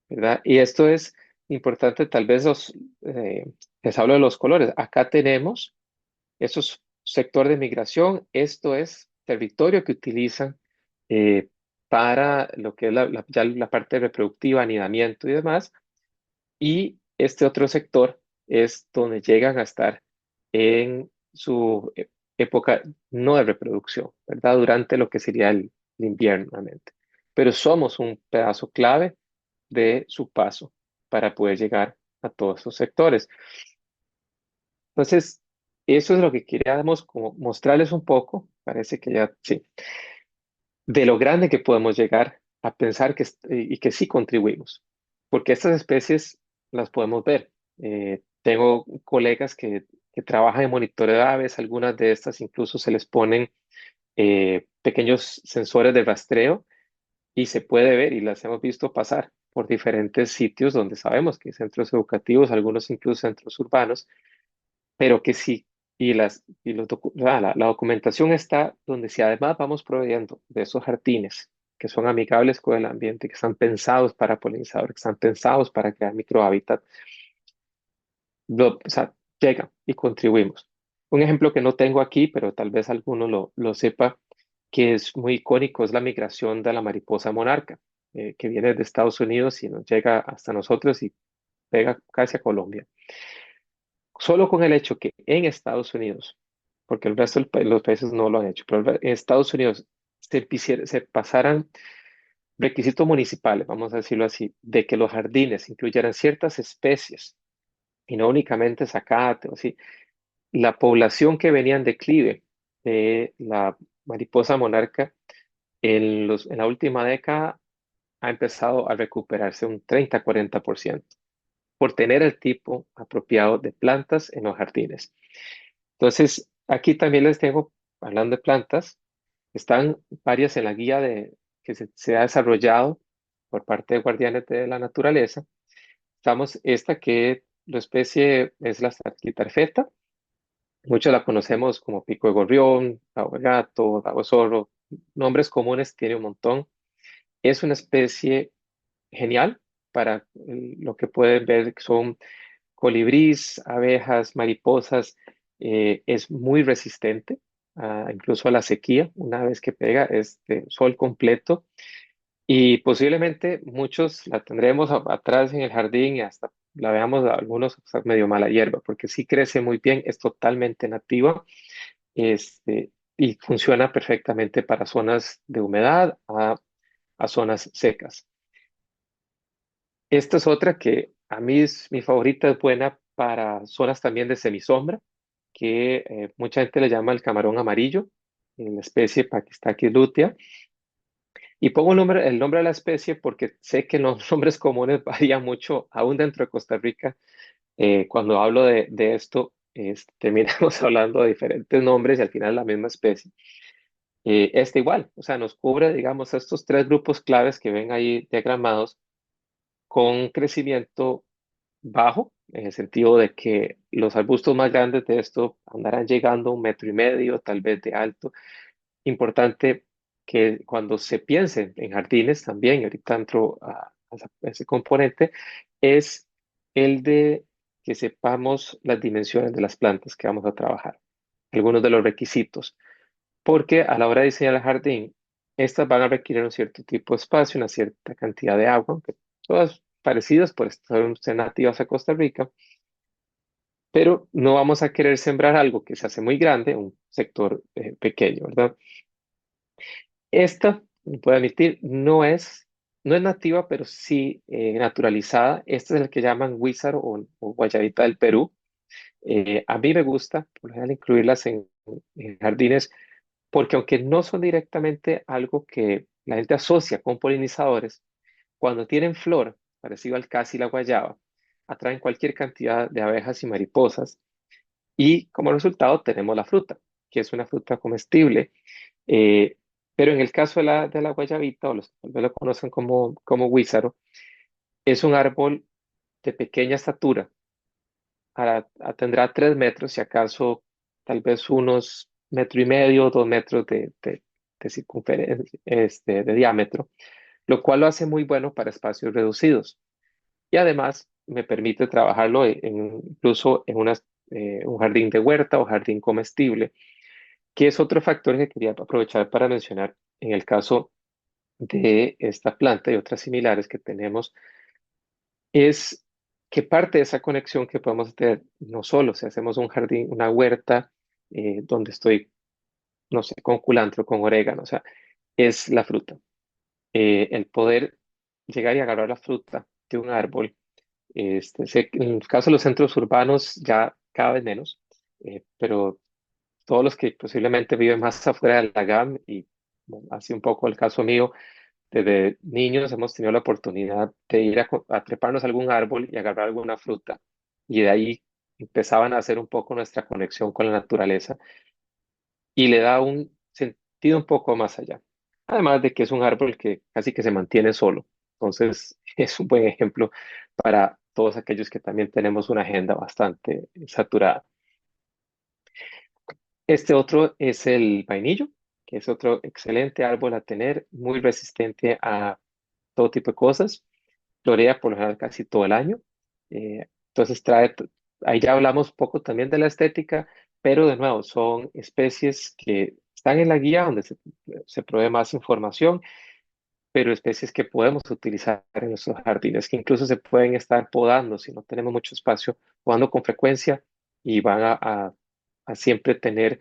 ¿verdad? Y esto es importante, tal vez les hablo de los colores. Acá tenemos esos sector de migración, esto es territorio que utilizan eh, para lo que es ya la parte reproductiva, anidamiento y demás. Y este otro sector es donde llegan a estar en su época no de reproducción, ¿verdad? Durante lo que sería el invierno, realmente. Pero somos un pedazo clave de su paso para poder llegar a todos esos sectores. Entonces, eso es lo que queríamos como mostrarles un poco, parece que ya sí, de lo grande que podemos llegar a pensar y que sí contribuimos, porque estas especies las podemos ver. Tengo colegas que trabajan en monitoreo de aves, algunas de estas incluso se les ponen pequeños sensores de rastreo y se puede ver y las hemos visto pasar por diferentes sitios donde sabemos que hay centros educativos, algunos incluso centros urbanos, pero que sí, la documentación está donde si además vamos proveyendo de esos jardines que son amigables con el ambiente, que están pensados para polinizadores, que están pensados para crear microhábitat, o sea, llegan y contribuimos. Un ejemplo que no tengo aquí, pero tal vez alguno lo sepa, que es muy icónico, es la migración de la mariposa monarca, que viene de Estados Unidos y nos llega hasta nosotros y pega casi a Colombia. Solo con el hecho que en Estados Unidos, porque el resto de los países no lo han hecho, pero en Estados Unidos se pasaran requisitos municipales, vamos a decirlo así, de que los jardines incluyeran ciertas especies y no únicamente zacate o así, la población que venía en declive de la mariposa monarca en la última década ha empezado a recuperarse un 30-40% por tener el tipo apropiado de plantas en los jardines. Entonces, aquí también les tengo, hablando de plantas, están varias en la guía que se ha desarrollado por parte de Guardianes de la Naturaleza. Estamos esta que la especie es la Saquitarfeta. Muchos la conocemos como pico de gorrión, rabo de gato, rabo de zorro. Nombres comunes tiene un montón. Es una especie genial para lo que pueden ver que son colibrís, abejas, mariposas. Es muy resistente, incluso a la sequía. Una vez que pega este sol completo y posiblemente muchos la tendremos atrás en el jardín y hasta la veamos a algunos o sea, medio mala hierba, porque sí crece muy bien, es totalmente nativa, y funciona perfectamente para zonas de humedad a zonas secas. Esta es otra que a mí es mi favorita, es buena para zonas también de semisombra, que mucha gente le llama el camarón amarillo, en la especie Pakistaki lutea. Y pongo el nombre de la especie porque sé que los nombres comunes varían mucho, aún dentro de Costa Rica. Cuando hablo de esto, terminamos hablando de diferentes nombres y al final la misma especie. Este igual, o sea, nos cubre, digamos, estos tres grupos claves que ven ahí diagramados con crecimiento bajo, en el sentido de que los arbustos más grandes de esto andarán llegando a 1,5 metros, tal vez de alto. Importante que cuando se piense en jardines también, y ahorita entro a ese componente, es el de que sepamos las dimensiones de las plantas que vamos a trabajar, algunos de los requisitos, porque a la hora de diseñar el jardín, estas van a requerir un cierto tipo de espacio, una cierta cantidad de agua, aunque todas parecidas por ser nativas a Costa Rica, pero no vamos a querer sembrar algo que se hace muy grande, un sector pequeño, ¿verdad? Esta, puedo admitir, no es nativa, pero sí naturalizada. Este es el que llaman guízaro o guayabita del Perú. A mí me gusta, por lo general, incluirlas en jardines, porque aunque no son directamente algo que la gente asocia con polinizadores, cuando tienen flor, parecido al casi la guayaba, atraen cualquier cantidad de abejas y mariposas y como resultado tenemos la fruta, que es una fruta comestible. Eh, pero en el caso de la guayabita, o los que tal vez lo conocen como guízaro, es un árbol de pequeña estatura, tendrá 3 metros, si acaso tal vez unos 1,5 metros, 2 metros de circunferencia, de diámetro, lo cual lo hace muy bueno para espacios reducidos. Y además me permite trabajarlo incluso en un jardín de huerta o jardín comestible, que es otro factor que quería aprovechar para mencionar en el caso de esta planta y otras similares que tenemos, es que parte de esa conexión que podemos tener, no solo si hacemos un jardín, una huerta, donde estoy, no sé, con culantro, con orégano, o sea, es la fruta. El poder llegar y agarrar la fruta de un árbol. Sé que en el caso de los centros urbanos ya cada vez menos, pero todos los que posiblemente viven más afuera de la GAM y bueno, así un poco el caso mío, desde niños hemos tenido la oportunidad de ir a treparnos a algún árbol y agarrar alguna fruta. Y de ahí empezaban a hacer un poco nuestra conexión con la naturaleza y le da un sentido un poco más allá. Además de que es un árbol que casi que se mantiene solo. Entonces, es un buen ejemplo para todos aquellos que también tenemos una agenda bastante saturada. Este otro es el vainillo, que es otro excelente árbol a tener, muy resistente a todo tipo de cosas. Florea por lo general casi todo el año. Entonces ahí ya hablamos un poco también de la estética, pero de nuevo son especies que están en la guía donde se provee más información, pero especies que podemos utilizar en nuestros jardines, que incluso se pueden estar podando si no tenemos mucho espacio, podando con frecuencia y van a siempre tener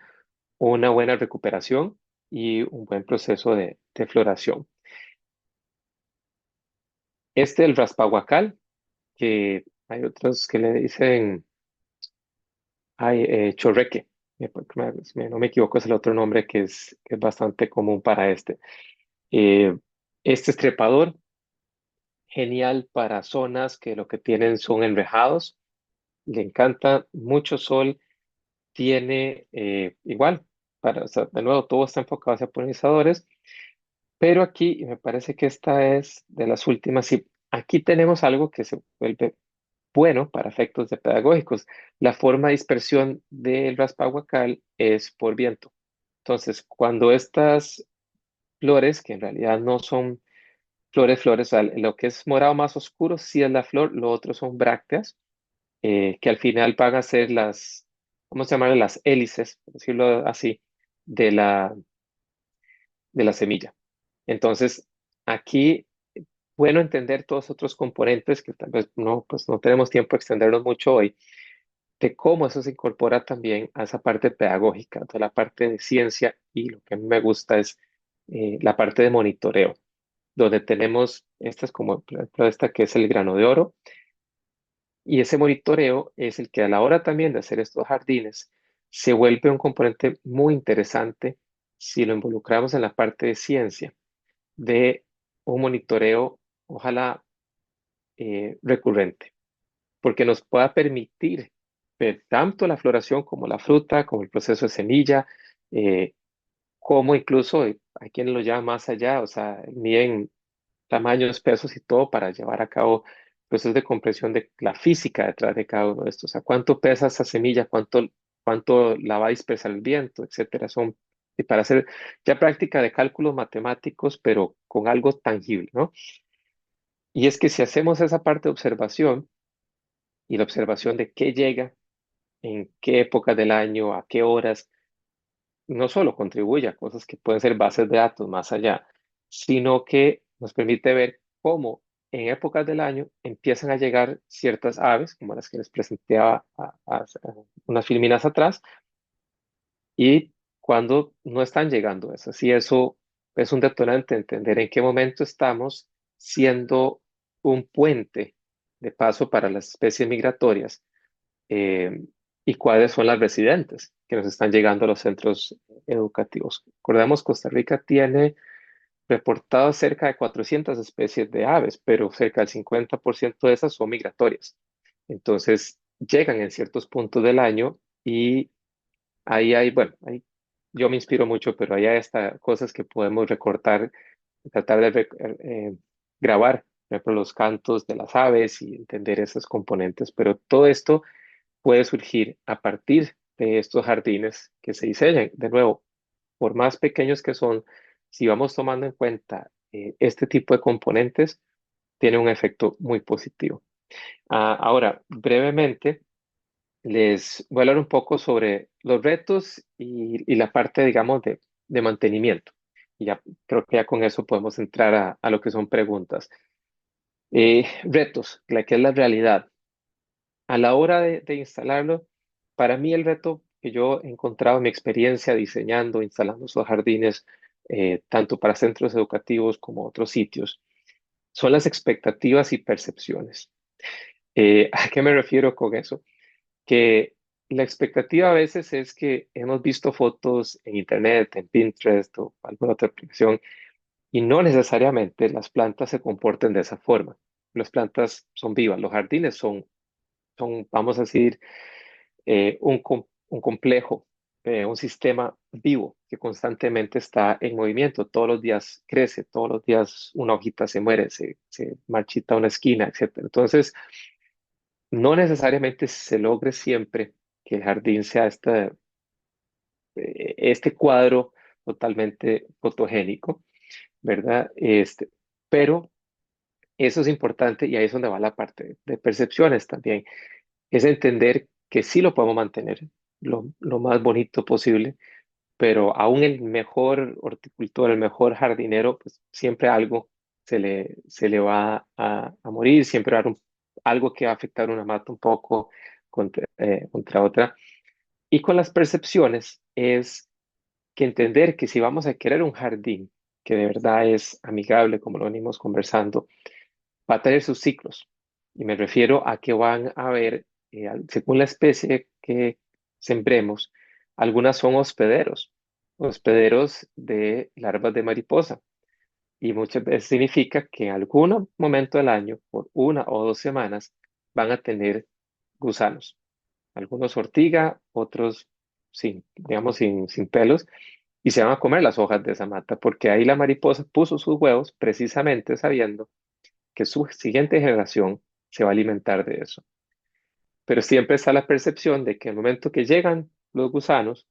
una buena recuperación y un buen proceso de floración. El raspahuacal, que hay otros que le dicen chorreque, si no me equivoco es el otro nombre que es bastante común para este. Eh, este es trepador, genial para zonas que lo que tienen son enrejados, le encanta mucho sol, tiene igual, o sea, de nuevo todo está enfocado hacia polinizadores, pero aquí y me parece que esta es de las últimas, y aquí tenemos algo que se vuelve bueno para efectos de pedagógicos. La forma de dispersión del raspahuacal es por viento. Entonces, cuando estas flores, que en realidad no son flores, o sea, lo que es morado más oscuro sí es la flor, lo otro son brácteas, que al final van a ser ¿cómo se llaman? Las hélices, por decirlo así, de la semilla. Entonces, aquí, bueno entender todos los otros componentes que tal vez no, pues no tenemos tiempo de extendernos mucho hoy, de cómo eso se incorpora también a esa parte pedagógica, toda la parte de ciencia y lo que a mí me gusta es la parte de monitoreo, donde tenemos estas como por ejemplo esta que es el grano de oro y ese monitoreo es el que a la hora también de hacer estos jardines se vuelve un componente muy interesante si lo involucramos en la parte de ciencia, de un monitoreo, ojalá recurrente porque nos pueda permitir ver tanto la floración como la fruta, como el proceso de semilla, eh, como incluso hay quienes lo llaman más allá, o sea, miden tamaños, pesos y todo para llevar a cabo procesos de comprensión de la física detrás de cada uno de estos. O sea, cuánto pesa esa semilla, cuánto la va a dispersar el viento, etcétera. Y para hacer ya práctica de cálculos matemáticos, pero con algo tangible, ¿no? Y es que si hacemos esa parte de observación y la observación de qué llega, en qué épocas del año, a qué horas, no solo contribuye a cosas que pueden ser bases de datos más allá, sino que nos permite ver cómo en épocas del año empiezan a llegar ciertas aves, como las que les presenté a unas filminas atrás, y cuando no están llegando esas. Y eso es un detonante, entender en qué momento estamos siendo un puente de paso para las especies migratorias eh, y cuáles son las residentes que nos están llegando a los centros educativos. Recordemos, Costa Rica tiene reportado cerca de 400 especies de aves, pero cerca del 50% de esas son migratorias. Entonces, llegan en ciertos puntos del año y ahí hay, bueno, yo me inspiro mucho, pero ahí hay hasta cosas que podemos recortar, tratar de grabar, por ejemplo, los cantos de las aves y entender esos componentes, pero todo esto puede surgir a partir de estos jardines que se diseñan. De nuevo, por más pequeños que son, si vamos tomando en cuenta este tipo de componentes, tiene un efecto muy positivo. Ahora, brevemente, les voy a hablar un poco sobre los retos y la parte, digamos, de mantenimiento. Y ya creo que ya con eso podemos entrar a lo que son preguntas. Retos, la que es la realidad. A la hora de instalarlo, para mí el reto que yo he encontrado en mi experiencia diseñando, instalando esos jardines, tanto para centros educativos como otros sitios, son las expectativas y percepciones. ¿A qué me refiero con eso? Que la expectativa a veces es que hemos visto fotos en internet, en Pinterest o alguna otra aplicación Y no necesariamente las plantas se comporten de esa forma. Las plantas son vivas, los jardines son, vamos a decir, un complejo, un sistema vivo que constantemente está en movimiento. Todos los días crece, todos los días una hojita se muere, se marchita una esquina, etcétera. Entonces, no necesariamente se logre siempre que el jardín sea este cuadro totalmente fotogénico, ¿verdad? Pero eso es importante y ahí es donde va la parte de percepciones también. Es entender que sí lo podemos mantener lo más bonito posible, pero aún el mejor horticultor, el mejor jardinero, pues siempre algo se le va a morir, siempre va a haber algo que va a afectar una mata un poco contra otra. Y con las percepciones es que entender que si vamos a querer un jardín que de verdad es amigable, como lo venimos conversando, va a tener sus ciclos. Y me refiero a que van a haber, según la especie que sembremos, algunas son hospederos de larvas de mariposa. Y muchas veces significa que en algún momento del año, por 1 o 2 semanas, van a tener gusanos. Algunos ortiga, otros digamos, sin pelos, y se van a comer las hojas de esa mata, porque ahí la mariposa puso sus huevos precisamente sabiendo que su siguiente generación se va a alimentar de eso. Pero siempre está la percepción de que el momento que llegan los gusanos,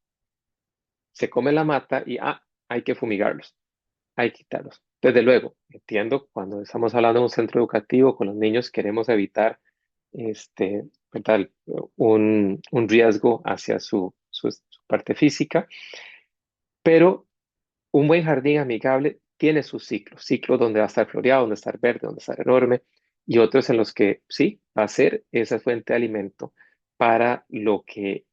se come la mata y hay que fumigarlos, hay que quitarlos. Desde luego, entiendo, cuando estamos hablando de un centro educativo con los niños, queremos evitar ¿verdad? un riesgo hacia su parte física, pero un buen jardín amigable tiene sus ciclos, ciclos donde va a estar floreado, donde va a estar verde, donde va a estar enorme, y otros en los que sí, va a ser esa fuente de alimento para lo que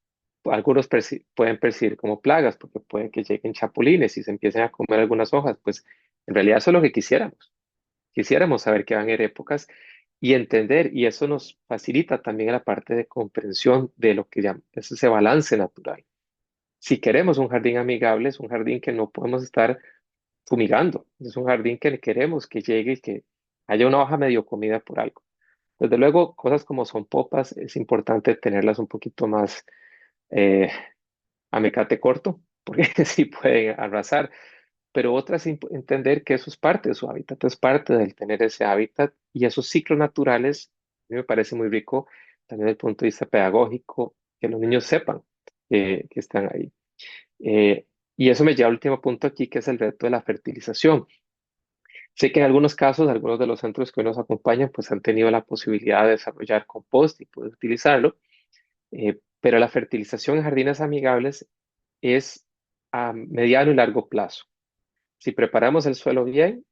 algunos pueden percibir como plagas, porque puede que lleguen chapulines y se empiecen a comer algunas hojas, pues en realidad eso es lo que quisiéramos. Quisiéramos saber que van a haber épocas y entender, y eso nos facilita también la parte de comprensión de lo que llaman es ese balance natural. Si queremos un jardín amigable, es un jardín que no podemos estar fumigando. Es un jardín que queremos que llegue y que haya una hoja medio comida por algo. Desde luego, cosas como son popas, es importante tenerlas un poquito más eh, a mecate corto, porque sí pueden arrasar, pero otras entender que eso es parte de su hábitat, es parte del tener ese hábitat y esos ciclos naturales, a mí me parece muy rico también desde el punto de vista pedagógico, que los niños sepan que están ahí. Eh, y eso me lleva al último punto aquí, que es el reto de la fertilización. Sé que en algunos casos, algunos de los centros que hoy nos acompañan, pues han tenido la posibilidad de desarrollar compost y poder utilizarlo, pero la fertilización en jardines amigables es a mediano y largo plazo. Si preparamos el suelo bien,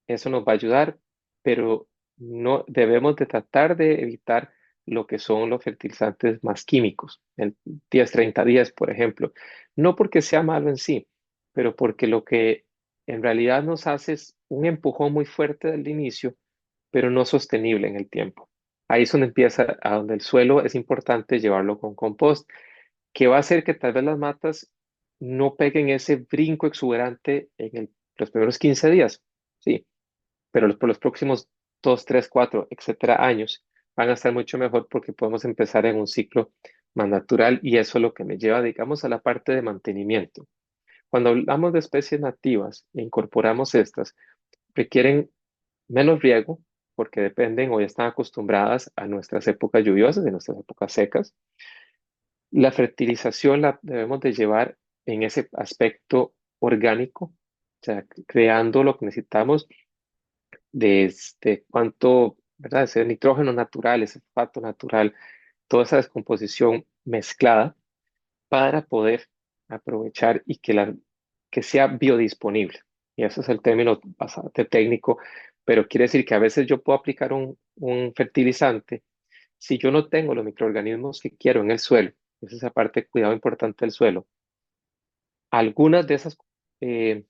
eso nos va a ayudar, pero no debemos de tratar de evitar lo que son los fertilizantes más químicos, el 10-30 días, por ejemplo. No porque sea malo en sí, pero porque lo que en realidad nos hace es un empujón muy fuerte del inicio, pero no sostenible en el tiempo. Ahí es donde empieza, a donde el suelo es importante llevarlo con compost, que va a hacer que tal vez las matas no peguen ese brinco exuberante en los primeros 15 días. Sí, pero por los próximos 2, 3, 4, etcétera, años van a estar mucho mejor porque podemos empezar en un ciclo más natural y eso es lo que me lleva, digamos, a la parte de mantenimiento. Cuando hablamos de especies nativas e incorporamos estas, requieren menos riego porque dependen o ya están acostumbradas a nuestras épocas lluviosas y nuestras épocas secas. La fertilización la debemos de llevar en ese aspecto orgánico, o sea, creando lo que necesitamos de cuánto, ¿verdad? Ese nitrógeno natural, ese fosfato natural, toda esa descomposición mezclada para poder aprovechar y que sea biodisponible. Y eso es el término bastante técnico, pero quiere decir que a veces yo puedo aplicar un fertilizante si yo no tengo los microorganismos que quiero en el suelo. Esa es esa parte de cuidado importante del suelo. Algunas de esas eh,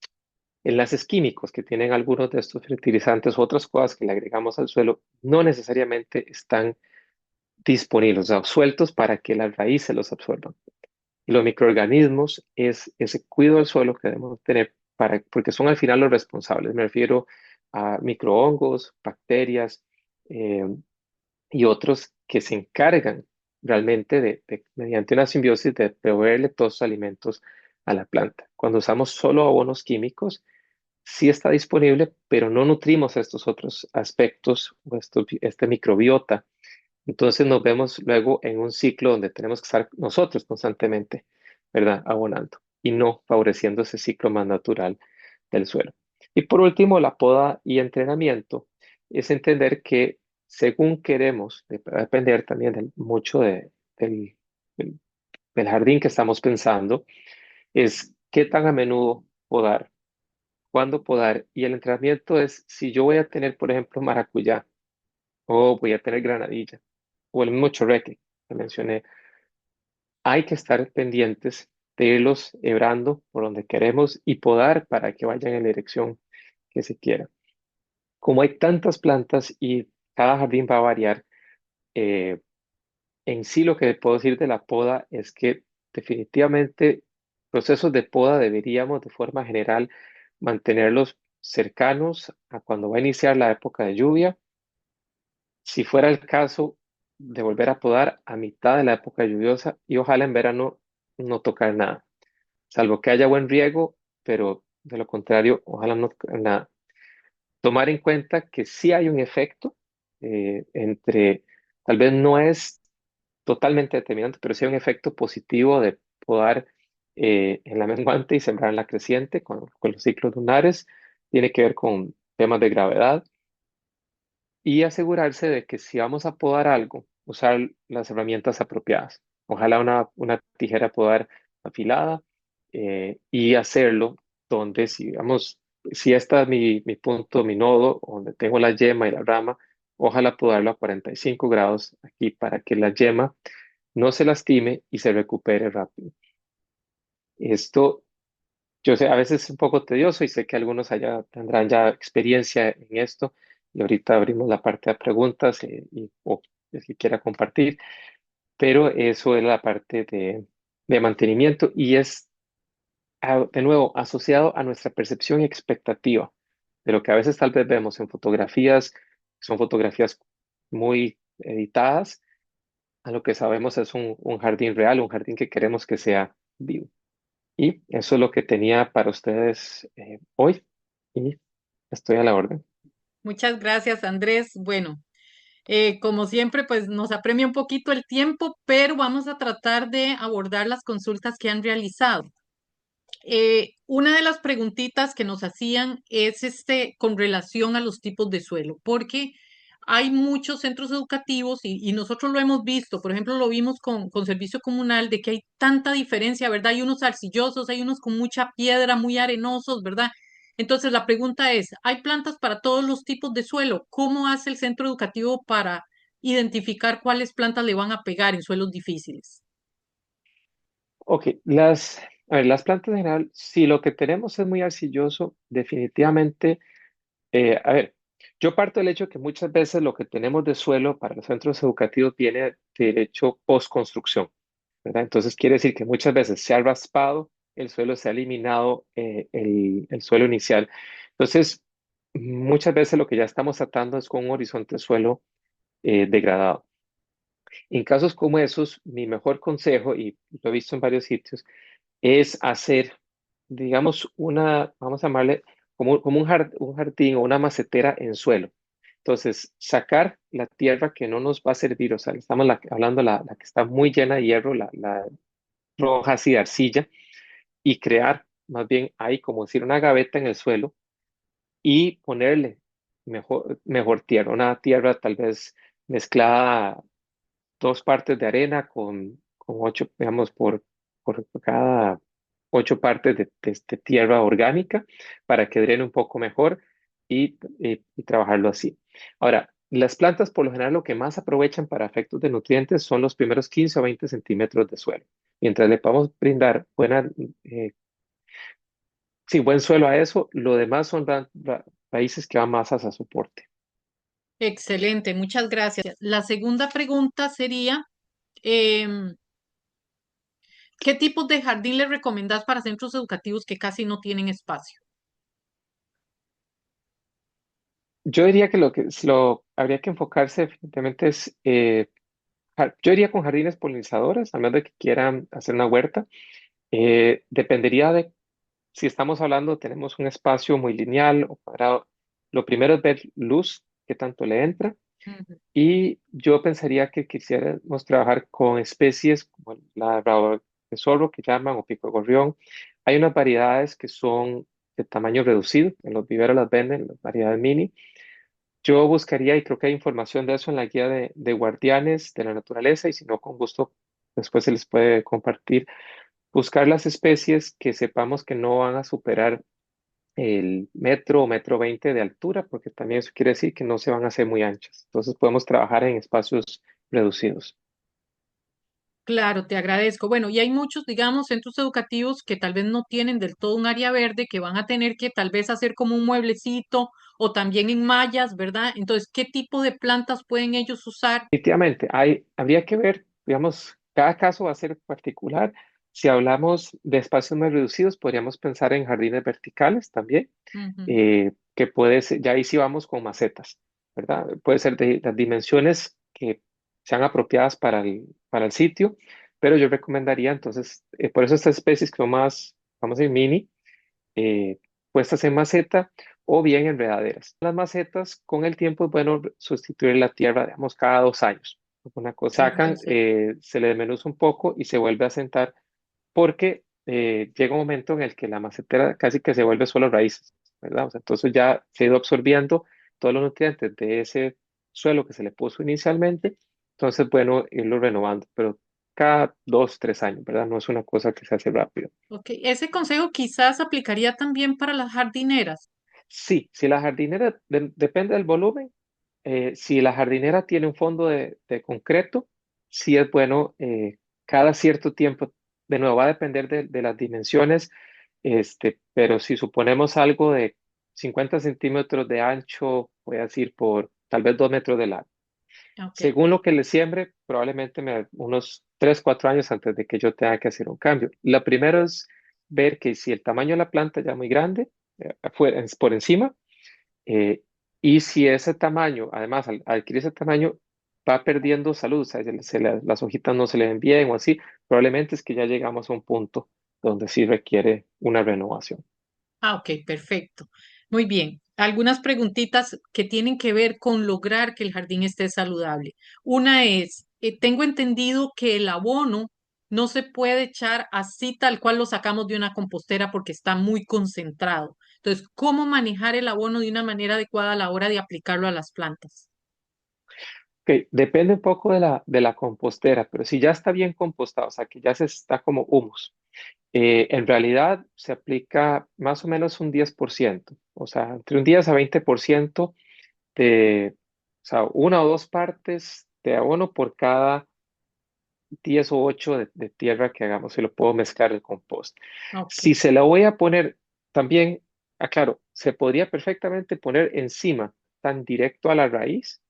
enlaces químicos que tienen algunos de estos fertilizantes u otras cosas que le agregamos al suelo no necesariamente están disponibles, o sea, sueltos para que las raíces los absorban. Y los microorganismos es ese cuidado del suelo que debemos tener porque son al final los responsables. Me refiero a microhongos, bacterias eh, y otros que se encargan realmente mediante una simbiosis, de proveerle todos los alimentos a la planta. Cuando usamos solo abonos químicos, sí está disponible, pero no nutrimos estos otros aspectos, o este microbiota. Entonces nos vemos luego en un ciclo donde tenemos que estar nosotros constantemente, ¿verdad? Abonando y no favoreciendo ese ciclo más natural del suelo. Y por último, la poda y entrenamiento es entender que según queremos, va a depender también mucho del, del jardín que estamos pensando, es qué tan a menudo podar, cuándo podar. Y el entrenamiento es si yo voy a tener, por ejemplo, maracuyá o voy a tener granadilla o el mismo chorreque que mencioné, hay que estar pendientes de irlos hebrando por donde queremos y podar para que vayan en la dirección que se quiera. Como hay tantas plantas y cada jardín va a variar, eh, en sí lo que puedo decir de la poda es que definitivamente procesos de poda deberíamos de forma general mantenerlos cercanos a cuando va a iniciar la época de lluvia. Si fuera el caso de volver a podar a mitad de la época lluviosa y ojalá en verano no tocar nada, salvo que haya buen riego, pero de lo contrario, ojalá no tocar nada. Tomar en cuenta que sí hay un efecto tal vez no es totalmente determinante, pero sí hay un efecto positivo de podar en la menguante y sembrar en la creciente con los ciclos lunares. Tiene que ver con temas de gravedad y asegurarse de que si vamos a podar algo, usar las herramientas apropiadas. Ojalá una tijera podar afilada y hacerlo donde, si digamos, si esta es mi punto, mi nodo, donde tengo la yema y la rama, ojalá podarlo a 45 grados aquí para que la yema no se lastime y se recupere rápido. Esto, yo sé, a veces es un poco tedioso y sé que algunos allá tendrán ya experiencia en esto y ahorita abrimos la parte de preguntas o el que quiera compartir, pero eso es la parte de mantenimiento y es, de nuevo, asociado a nuestra percepción y expectativa de lo que a veces tal vez vemos en fotografías, son fotografías muy editadas, a lo que sabemos es un jardín real, un jardín que queremos que sea vivo. Y eso es lo que tenía para ustedes hoy y estoy a la orden. Muchas gracias, Andrés. Bueno, como siempre, pues nos apremia un poquito el tiempo, pero vamos a tratar de abordar las consultas que han realizado. Una de las preguntitas que nos hacían es con relación a los tipos de suelo, porque hay muchos centros educativos y nosotros lo hemos visto, por ejemplo, lo vimos con servicio comunal, de que hay tanta diferencia, ¿verdad? Hay unos arcillosos, hay unos con mucha piedra, muy arenosos, ¿verdad? Entonces la pregunta es, ¿hay plantas para todos los tipos de suelo? ¿Cómo hace el centro educativo para identificar cuáles plantas le van a pegar en suelos difíciles? Ok, a ver, las plantas en general, si lo que tenemos es muy arcilloso, definitivamente, a ver, yo parto del hecho que muchas veces lo que tenemos de suelo para los centros educativos viene de hecho post-construcción, ¿verdad? Entonces quiere decir que muchas veces se ha raspado el suelo, se ha eliminado el suelo inicial. Entonces, muchas veces lo que ya estamos tratando es con un horizonte de suelo degradado. En casos como esos, mi mejor consejo, y lo he visto en varios sitios, es hacer, digamos, vamos a llamarle como un jardín o una macetera en suelo. Entonces, sacar la tierra que no nos va a servir, o sea, estamos hablando la que está muy llena de hierro, la roja así de arcilla, y crear más bien ahí como decir una gaveta en el suelo y ponerle mejor tierra, una tierra tal vez mezclada 2 partes de arena con 8, digamos, por cada 8 partes de tierra orgánica para que drene un poco mejor y trabajarlo así. Ahora, las plantas por lo general lo que más aprovechan para efectos de nutrientes son los primeros 15 o 20 centímetros de suelo. Mientras le podamos brindar eh, sí, buen suelo a eso, lo demás son raíces que van más hacia soporte. Excelente, muchas gracias. La segunda pregunta sería, em, ¿qué tipos de jardín le recomendás para centros educativos que casi no tienen espacio? yo diría que lo habría que enfocarse definitivamente es, yo iría con jardines polinizadores, al menos de que quieran hacer una huerta. Dependería de si estamos hablando, tenemos un espacio muy lineal o cuadrado. Lo primero es ver luz, qué tanto le entra. Ujú, Y yo pensaría que quisiéramos trabajar con especies como la rabo de zorro que llaman o pico de gorrión. Hay unas variedades que son de tamaño reducido, en los viveros las venden, las variedades mini. Yo buscaría, y creo que hay información de eso en la guía de guardianes de la naturaleza, y si no, con gusto después se les puede compartir. Buscar las especies que sepamos que no van a superar el metro o metro 20 de altura, porque también eso quiere decir que no se van a hacer muy anchas. Entonces podemos trabajar en espacios reducidos. claro, te agradezco. Bueno, y hay muchos, digamos, centros educativos que tal vez no tienen del todo un área verde, que van a tener que tal vez hacer como un mueblecito o también en mallas, ¿verdad? Entonces, ¿qué tipo de plantas pueden ellos usar? Definitivamente, habría que ver, digamos, cada caso va a ser particular. Si hablamos de espacios más reducidos, podríamos pensar en jardines verticales también, Ujú. que puede ser, ya ahí sí vamos con macetas, ¿verdad? Puede ser de las dimensiones que sean apropiadas para el sitio, pero yo recomendaría entonces, por eso estas especies que son más, vamos a decir, mini, puestas en maceta o bien enredaderas. Las macetas con el tiempo es bueno sustituir la tierra, digamos, cada 2 años. Una cosa Sí, sacan, perfecto. se le desmenuza un poco y se vuelve a sentar porque llega un momento en el que la macetera casi que se vuelve solo raíces, ¿verdad? O sea, entonces ya se ha ido absorbiendo todos los nutrientes de ese suelo que se le puso inicialmente, entonces bueno, irlo renovando, pero cada 2, 3 años, ¿verdad? No es una cosa que se hace rápido. Ok, ese consejo quizás aplicaría también para las jardineras. Sí, si la jardinera, depende del volumen, si la jardinera tiene un fondo de concreto, sí es bueno cada cierto tiempo, de nuevo va a depender de las dimensiones, pero si suponemos algo de 50 centímetros de ancho, voy a decir por tal vez 2 metros de largo. Ok, Según lo que le siembre, probablemente unos 3, 4 años antes de que yo tenga que hacer un cambio. Lo primero es ver que si el tamaño de la planta ya es muy grande, por encima, eh, y si ese tamaño, además, al adquirir ese tamaño, va perdiendo salud, o sea, las hojitas no se le ven bien o así, probablemente es que ya llegamos a un punto donde sí requiere una renovación. ok, perfecto. Muy bien. Algunas preguntitas que tienen que ver con lograr que el jardín esté saludable. Una es, tengo entendido que el abono no se puede echar así tal cual lo sacamos de una compostera porque está muy concentrado. Entonces, ¿cómo manejar el abono de una manera adecuada a la hora de aplicarlo a las plantas? Ok, depende un poco de la compostera, pero si ya está bien compostado, o sea, que ya se está como humus, en realidad se aplica más o menos un 10%, o sea, entre un 10 a 20% o sea, 1 o 2 partes de abono por cada 10 o 8 de tierra que hagamos y lo puedo mezclar el compost. Ok. Si se la voy a poner también, aclaro, se podría perfectamente poner encima, tan directo a la raíz,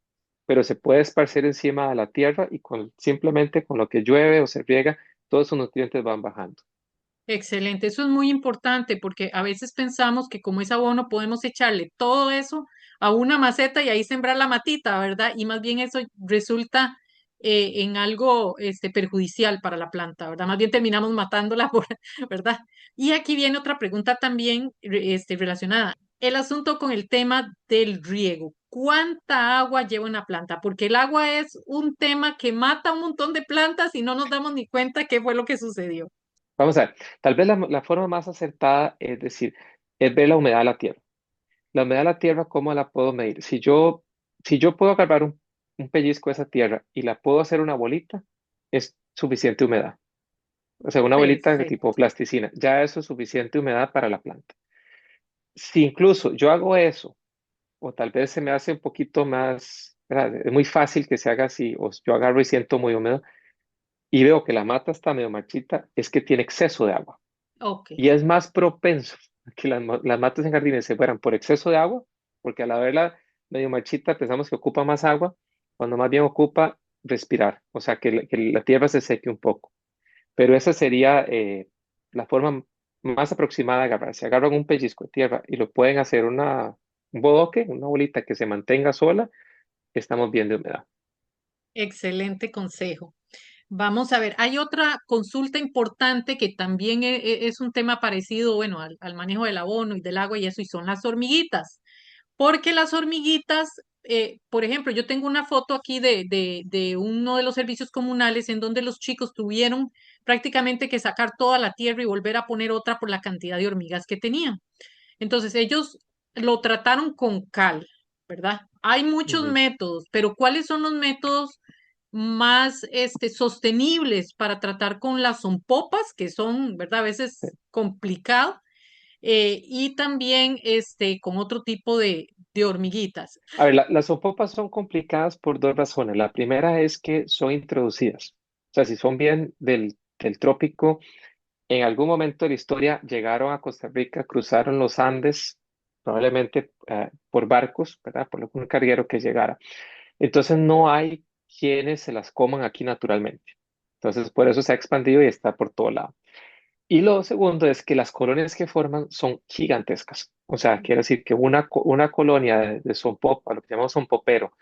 pero se puede esparcir encima de la tierra y simplemente con lo que llueve o se riega, todos esos nutrientes van bajando. Excelente, eso es muy importante porque a veces pensamos que como es abono podemos echarle todo eso a una maceta y ahí sembrar la matita, ¿verdad? Y más bien eso resulta en algo perjudicial para la planta, ¿verdad? Más bien terminamos matándola, ¿verdad? Y aquí viene otra pregunta también relacionada. El asunto con el tema del riego. ¿Cuánta agua lleva una planta? Porque el agua es un tema que mata un montón de plantas y no nos damos ni cuenta qué fue lo que sucedió. Vamos a ver, tal vez la forma más acertada es decir, es ver la humedad de la tierra. La humedad de la tierra, ¿cómo la puedo medir? Si yo puedo agarrar un pellizco de esa tierra y la puedo hacer una bolita, es suficiente humedad. O sea, una bolita de tipo Perfecto. plasticina. Ya eso es suficiente humedad para la planta. Si incluso yo hago eso, o tal vez se me hace un poquito más, ¿verdad? Es muy fácil que se haga así, o yo agarro y siento muy húmedo y veo que la mata está medio marchita, es que tiene exceso de agua. Ok, Y es más propenso a que las matas en jardines se fueran por exceso de agua, porque al verla medio marchita pensamos que ocupa más agua, cuando más bien ocupa respirar, o sea, que la tierra se seque un poco. Pero esa sería la forma más aproximada de agarrar. Si agarran un pellizco de tierra y lo pueden hacer un bodoque, una bolita que se mantenga sola, estamos bien de humedad. Excelente consejo. Vamos a ver, hay otra consulta importante que también es un tema parecido, bueno, al manejo del abono y del agua y eso, y son las hormiguitas. Porque las hormiguitas, por ejemplo, yo tengo una foto aquí de uno de los servicios comunales en donde los chicos tuvieron prácticamente que sacar toda la tierra y volver a poner otra por la cantidad de hormigas que tenían. Entonces ellos lo trataron con cal, ¿verdad? Hay muchos Ujú. métodos, pero ¿cuáles son los métodos más sostenibles para tratar con las zompopas, que son, ¿verdad? A veces complicado, y también con otro tipo de hormiguitas. A ver, las sopopas son complicadas por dos razones. La primera es que son introducidas. O sea, si son bien del trópico, en algún momento de la historia llegaron a Costa Rica, cruzaron los Andes, probablemente por barcos, ¿verdad? Por algún carguero que llegara. Entonces no hay quienes se las coman aquí naturalmente. Entonces por eso se ha expandido y está por todo lado. Y lo segundo es que las colonias que forman son gigantescas. O sea, quiere decir que una colonia de sonpopa, lo que llamamos sonpopero,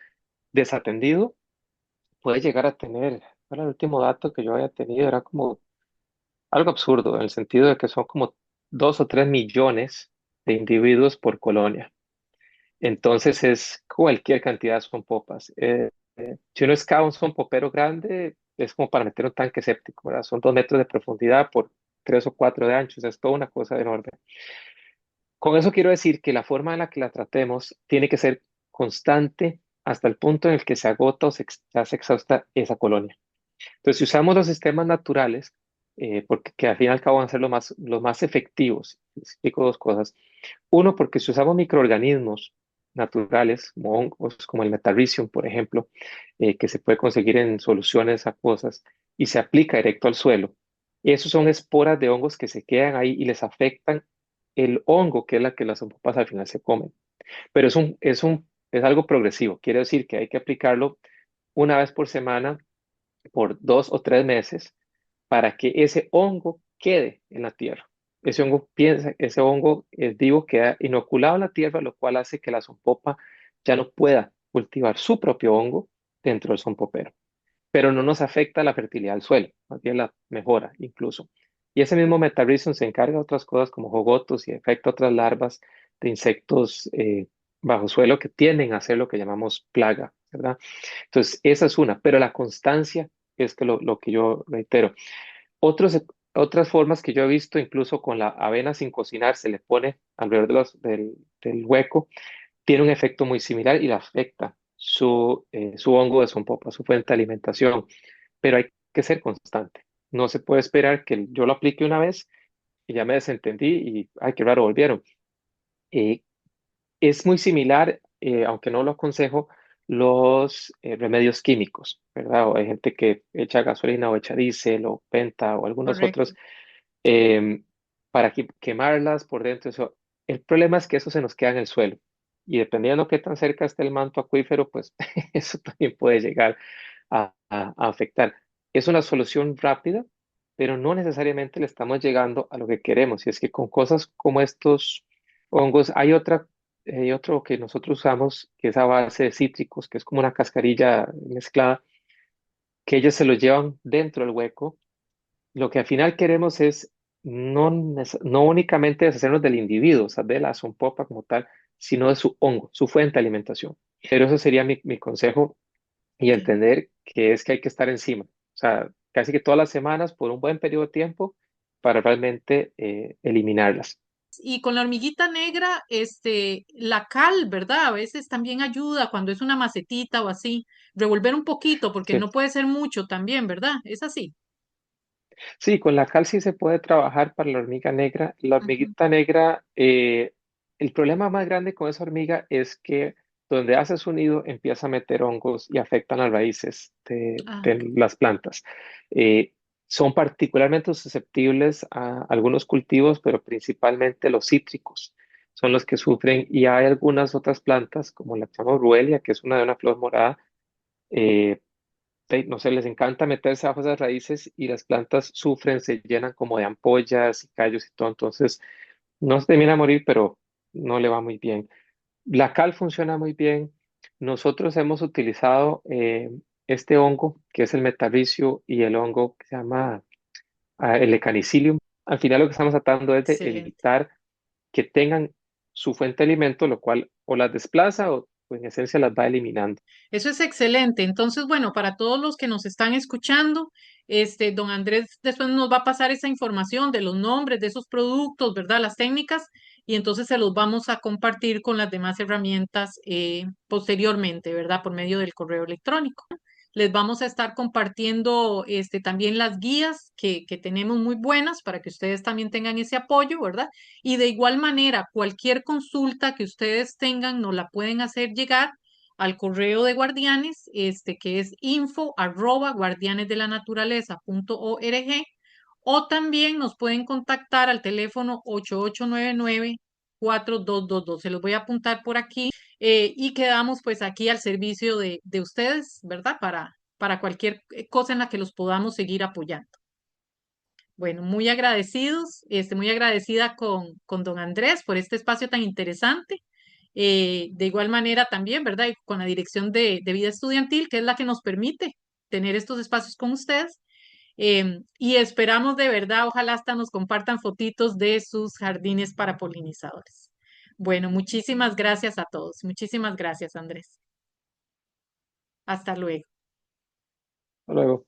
desatendido, puede llegar a tener, bueno, el último dato que yo había tenido era como algo absurdo, en el sentido de que son como 2 o 3 millones de individuos por colonia. Entonces es cualquier cantidad de sonpopas. Si uno excava un sonpopero grande, es como para meter un tanque séptico, ¿verdad? Son 2 metros de profundidad por 3 o 4 de ancho, o sea, es toda una cosa enorme. Con eso quiero decir que la forma en la que la tratemos tiene que ser constante hasta el punto en el que se agota o ya se exhausta esa colonia. Entonces, si usamos los sistemas naturales, porque que al fin y al cabo van a ser los más efectivos, les explico dos cosas. Uno, porque si usamos microorganismos naturales, como hongos, como el Metarhizium, por ejemplo, que se puede conseguir en soluciones acuosas y se aplica directo al suelo, esos son esporas de hongos que se quedan ahí y les afectan el hongo, que es la que las pompas al final se comen. Pero es algo progresivo, quiere decir que hay que aplicarlo una vez por semana por 2 o 3 meses para que ese hongo quede en la tierra. Ese hongo es vivo, queda inoculado en la tierra, lo cual hace que la zompopa ya no pueda cultivar su propio hongo dentro del zompopero. Pero no nos afecta la fertilidad del suelo, más bien la mejora incluso. Y ese mismo Metarhizium se encarga de otras cosas como jogotos y afecta otras larvas de insectos bajo suelo que tienden a ser lo que llamamos plaga, ¿verdad? Entonces, esa es una, pero la constancia es que lo que yo reitero. Otros, otras formas que yo he visto, incluso con la avena sin cocinar, se le pone alrededor del hueco, tiene un efecto muy similar y le afecta su hongo de sonpopa, su fuente de alimentación, pero hay que ser constante. No se puede esperar que yo lo aplique una vez y ya me desentendí y, ay, qué raro, volvieron. Eh, es muy similar, aunque no lo aconsejo, los remedios químicos, ¿verdad? O hay gente que echa gasolina o echa diésel o penta o algunos Correcto. otros para quemarlas por dentro. Eso. El problema es que eso se nos queda en el suelo. Y dependiendo qué tan cerca esté el manto acuífero, pues eso también puede llegar a afectar. Es una solución rápida, pero no necesariamente le estamos llegando a lo que queremos. Y es que con cosas como estos hongos, hay otro que nosotros usamos, que es a base de cítricos, que es como una cascarilla mezclada, que ellos se lo llevan dentro del hueco. Lo que al final queremos es no únicamente deshacernos del individuo, o sea, de la zoopopa como tal, sino de su hongo, su fuente de alimentación. Pero eso sería mi consejo y Ok. entender que es que hay que estar encima. O sea, casi que todas las semanas por un buen periodo de tiempo para realmente eliminarlas. Y con la hormiguita negra, la cal, ¿verdad? A veces también ayuda cuando es una macetita o así, revolver un poquito, porque Sí, no puede ser mucho también, ¿verdad? Es así. sí, con la cal sí se puede trabajar para la hormiga negra. La Ujú. hormiguita negra, el problema más grande con esa hormiga es que donde hace su nido empieza a meter hongos y afectan las raíces Ah, de las plantas. Eh, Son particularmente susceptibles a algunos cultivos, pero principalmente los cítricos son los que sufren y hay algunas otras plantas como la que se llama Ruelia, que es una de una flor morada, eh, no sé, les encanta meterse bajo esas raíces y las plantas sufren, se llenan como de ampollas y callos y todo, entonces no se termina a morir, pero no le va muy bien. La cal funciona muy bien. Nosotros hemos utilizado este hongo, que es el metarricio, y el hongo que se llama el Lecanicilium. Al final lo que estamos tratando es de Excelente. evitar que tengan su fuente de alimento, lo cual o las desplaza o en esencia las va eliminando. Eso es excelente. Entonces, bueno, para todos los que nos están escuchando, don Andrés después nos va a pasar esa información de los nombres de esos productos, ¿verdad? Las técnicas, y entonces se los vamos a compartir con las demás herramientas posteriormente, ¿verdad? Por medio del correo electrónico. Les vamos a estar compartiendo también las guías que tenemos muy buenas para que ustedes también tengan ese apoyo, ¿verdad? Y de igual manera, cualquier consulta que ustedes tengan, nos la pueden hacer llegar al correo de Guardianes, que es info@guardianesdelanaturaleza.org, o también nos pueden contactar al teléfono 8899-4222. Se los voy a apuntar por aquí y quedamos pues aquí al servicio de ustedes, ¿verdad? Para cualquier cosa en la que los podamos seguir apoyando. Bueno, muy agradecidos, muy agradecida con don Andrés por este espacio tan interesante. De igual manera también, ¿verdad? Y con la Dirección de Vida Estudiantil, que es la que nos permite tener estos espacios con ustedes. Y esperamos de verdad, ojalá hasta nos compartan fotitos de sus jardines para polinizadores. Bueno, muchísimas gracias a todos. Muchísimas gracias, Andrés. Hasta luego. Hasta luego.